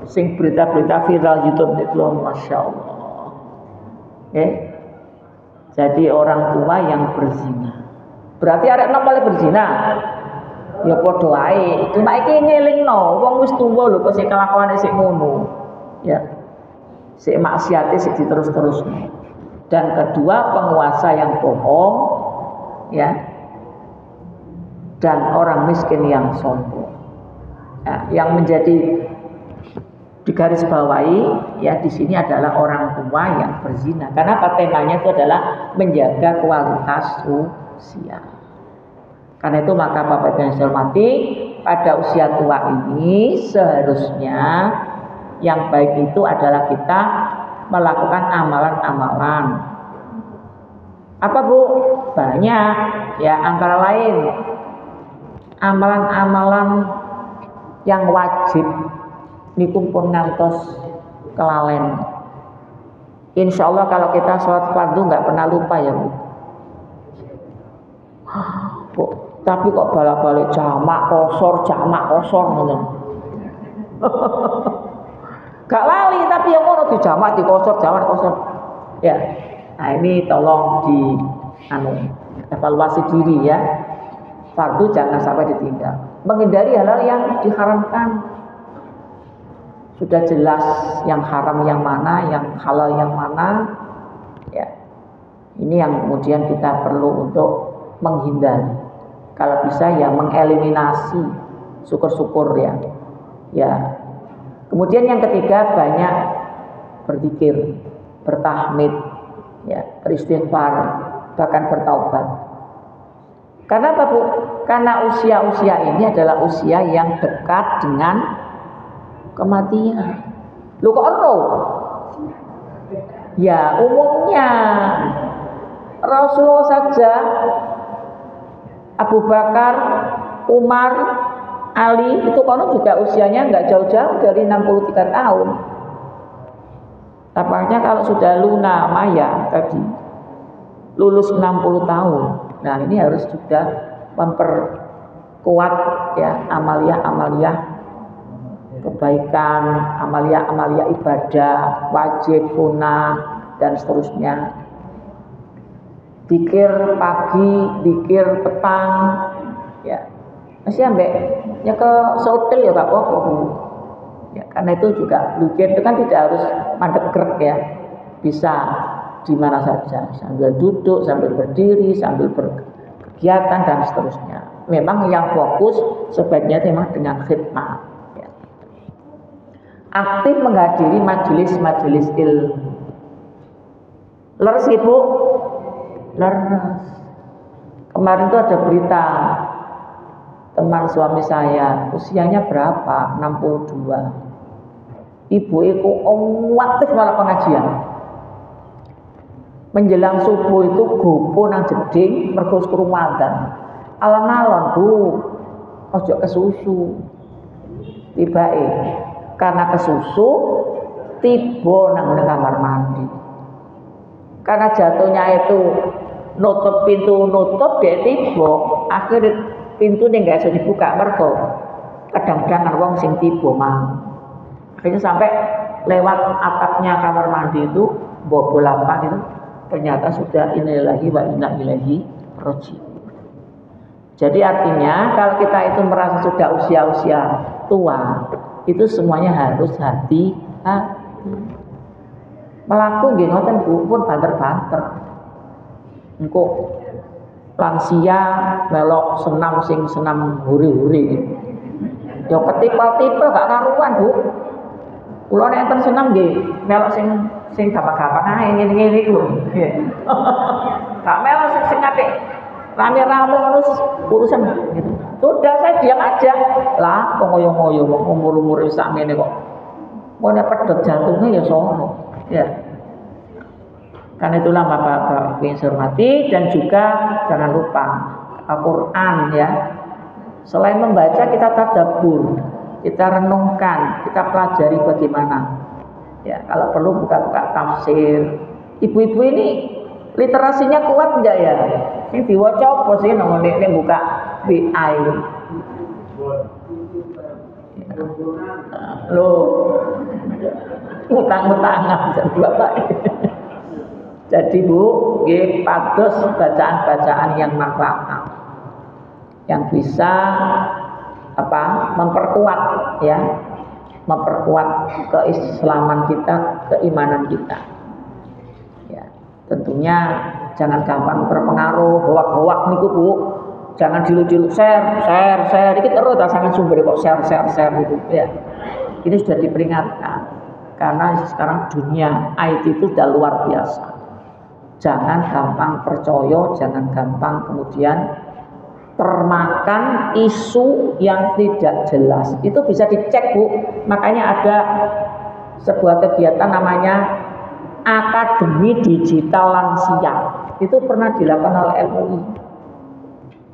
sing berita-berita viral YouTube niku lho, masyaallah. Jadi orang tua yang berzina. Berarti arek nom paling berzina. Ya padha ae. Cuma iki ngelingno, wong wis tuwa lho kok sik kelakuane sik ngono. Ya. Sik maksiate sik diterus-terusno. Dan kedua, penguasa yang bohong, ya. Dan orang miskin yang sombong. Nah, yang menjadi digarisbawahi ya di sini adalah orang tua yang berzina. Karena temanya itu adalah menjaga kualitas usia. Karena itu maka Bapak Ibu yang saya hormati, pada usia tua ini seharusnya yang baik itu adalah kita melakukan amalan-amalan. Apa Bu? Banyak ya, antara lain amalan-amalan yang wajib niku pun ngantos kelalen. Insya Allah kalau kita sholat fardu nggak pernah lupa ya Bu. Kok, tapi kok balik-balik jamak kosor ngoten. Gak lali tapi yang ngono di jamak kosor. Ya. Nah ini tolong di evaluasi diri ya. Fardu jangan sampai ditinggal. Menghindari hal-hal yang diharamkan. Sudah jelas yang haram yang mana, yang halal yang mana. Ya. Ini yang kemudian kita perlu untuk menghindari. Kalau bisa ya mengeliminasi. Syukur-syukur ya. Ya. Kemudian yang ketiga banyak berzikir, bertahmid, ya, beristighfar, bahkan bertaubat. Karena apa Bu? Karena usia-usia ini adalah usia yang dekat dengan kematian. Lu kok roh? Ya umumnya Rasulullah saja, Abu Bakar, Umar, Ali itu konon juga usianya nggak jauh-jauh dari 63 tahun. Tampaknya kalau sudah Luna Maya tadi lulus 60 tahun. Nah ini harus juga memperkuat ya amalia-amalia kebaikan, amalia-amalia ibadah, wajib, sunnah dan seterusnya. Zikir pagi, zikir petang, ya. Masih ambek ya ke hotel ya gak apa-apa Bu. Ya, karena itu juga zikir itu kan tidak harus mandek gerak ya. Bisa di mana saja, sambil duduk, sambil berdiri, sambil berkegiatan dan seterusnya. Memang yang fokus sebaiknya memang dengan khidmat ya. Aktif menghadiri majelis-majelis ilmu. Leres Ibu? Leres. Kemarin itu ada berita teman suami saya, usianya berapa? 62. Ibu itu aktif malah pengajian. Menjelang subuh itu gopo nang jeding mergo krungu adzan. Alon-alon Bu, ojo kesusu. Tibake karena kesusu tiba nang kamar mandi. Karena jatuhnya itu nutup pintu dia tiba, akhirnya pintu nih nggak bisa dibuka mergo kadang-kadang wong sing tiba mang. Akhirnya sampai lewat atapnya kamar mandi itu bobol apa gitu, ternyata sudah innalillahi wa inna ilaihi raji'un. Jadi artinya kalau kita itu merasa sudah usia-usia tua, itu semuanya harus hati-hati. Melaku nggih ngoten Bu pun banter-banter. Engko lansia melok senam huri-huri. Ya ketipal-tipal gak karuan Bu. Kula nek enten senam nggih melok sing gampang-gampang ae ngene-ngene iku. Gak melok sing apik. Rame-rame terus urusan gitu. Sudah saya diam aja. Lah kok ngoyo-ngoyo umur-umur wis sak ngene kok. Mau pedot jantungnya ya sono. Ya. Karena itulah Bapak yang saya hormati dan juga jangan lupa Al-Quran ya. Selain membaca kita tadabbur, kita renungkan, kita pelajari bagaimana. Ya, kalau perlu buka-buka tafsir. Ibu-ibu ini literasinya kuat enggak ya? Ini diwaca apa sih nang ini buka WI. Loh. Utang-utangan jadi Bapak. Jadi Bu, nggih pados bacaan-bacaan yang manfaat, yang bisa memperkuat ya, memperkuat keislaman kita, keimanan kita. Ya, tentunya jangan gampang terpengaruh hoak-hoak niku Bu. Jangan dilu-dilu share. Iki terus rasangan sumber kok share gitu ya. ini sudah diperingatkan karena sekarang dunia IT itu sudah luar biasa. Jangan gampang percaya, jangan gampang kemudian termakan isu yang tidak jelas. Itu bisa dicek, Bu. Makanya ada sebuah kegiatan namanya Akademi Digital Lansia. Itu pernah dilakukan oleh MUI.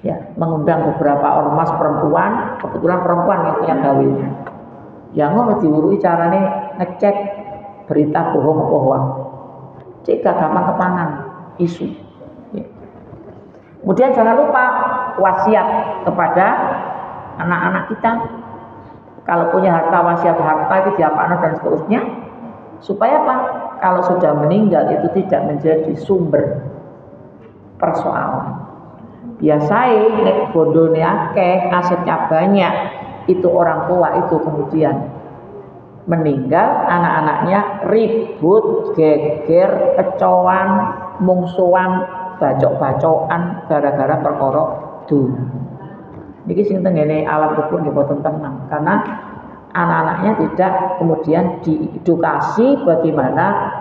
Ya, mengundang beberapa ormas perempuan, kebetulan perempuan yang punya gawe. Yang mau diurui caranya ngecek berita bohong apa hoax. Cek gampang kepangan isu. Ya. Kemudian jangan lupa wasiat kepada anak-anak kita. Kalau punya harta, wasiat harta itu diapakan dan seterusnya. Supaya apa? Kalau sudah meninggal itu tidak menjadi sumber persoalan. Biasanya nek bondone akeh, asetnya banyak, itu orang tua itu kemudian meninggal, anak-anaknya ribut, geger, kecoan, mungsuhan, bacok-bacokan gara-gara perkara dunya. Niki sing tengene alam kubur nggih boten tenang karena anak-anaknya tidak kemudian diedukasi bagaimana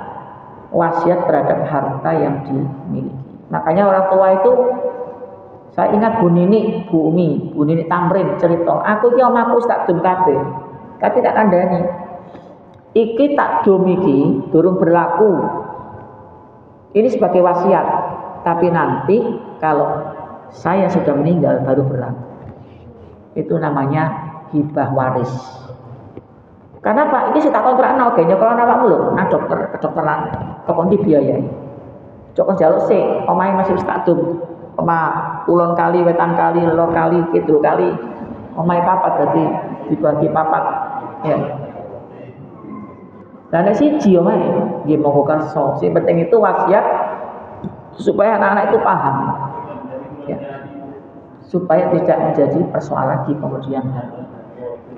wasiat terhadap harta yang dimiliki. Makanya orang tua itu, saya ingat Bu Nini Tamrin cerita, aku ki omaku tak dum kabeh. Tapi tak kandhani. Iki tak dum iki durung berlaku. Ini sebagai wasiat, tapi nanti kalau saya sudah meninggal baru berlaku. Itu namanya hibah waris. Karena Pak, ini saya tak kontrakno gene kalau awakmu lho, nang kedokteran kok dibiayai. Cok njaluk sik, omahe masih wis tak dum. Omah ulon kali, wetan kali, lor kali, kidul kali. Omahe papat dadi dibagi papat. Ya. Lah nek siji omahe nggih monggo kersa. Sing penting itu wasiat supaya anak-anak itu paham. Ya. Supaya tidak menjadi persoalan di kemudian hari.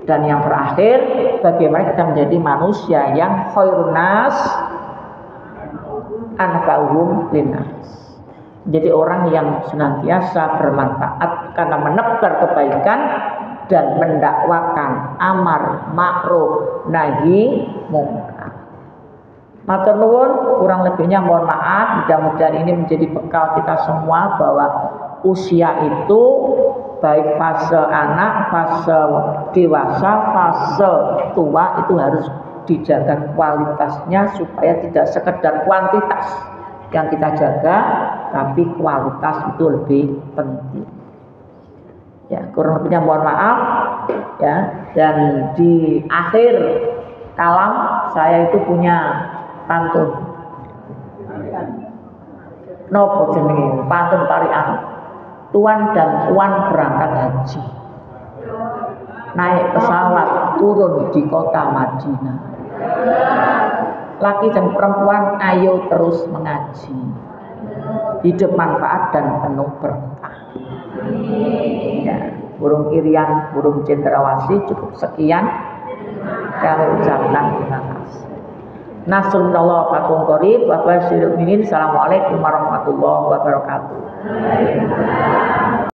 Dan yang terakhir, bagaimana kita menjadi manusia yang khairun nas anfa'uhum linnas. Jadi orang yang senantiasa bermanfaat karena menebar kebaikan dan mendakwakan amar ma'ruf nahi munkar. Matur nuwun, kurang lebihnya mohon maaf. Mudah-mudahan ini menjadi bekal kita semua bahwa usia itu baik fase anak, fase dewasa, fase tua itu harus dijaga kualitasnya supaya tidak sekedar kuantitas yang kita jaga, tapi kualitas itu lebih penting. Ya, kurang lebihnya mohon maaf ya. Dan di akhir kalam saya itu punya pantun. Nopo jenenge? Pantun tarian. Tuan dan puan berangkat haji. Naik pesawat turun di kota Madinah. Laki dan perempuan ayo terus mengaji. Hidup manfaat dan penuh berkah. Ya, burung irian, burung cendrawasih cukup sekian. Kami ucapkan terima kasih. Nasrullah fakum qarib wa basyiril mu'minin. Assalamualaikum warahmatullahi wabarakatuh.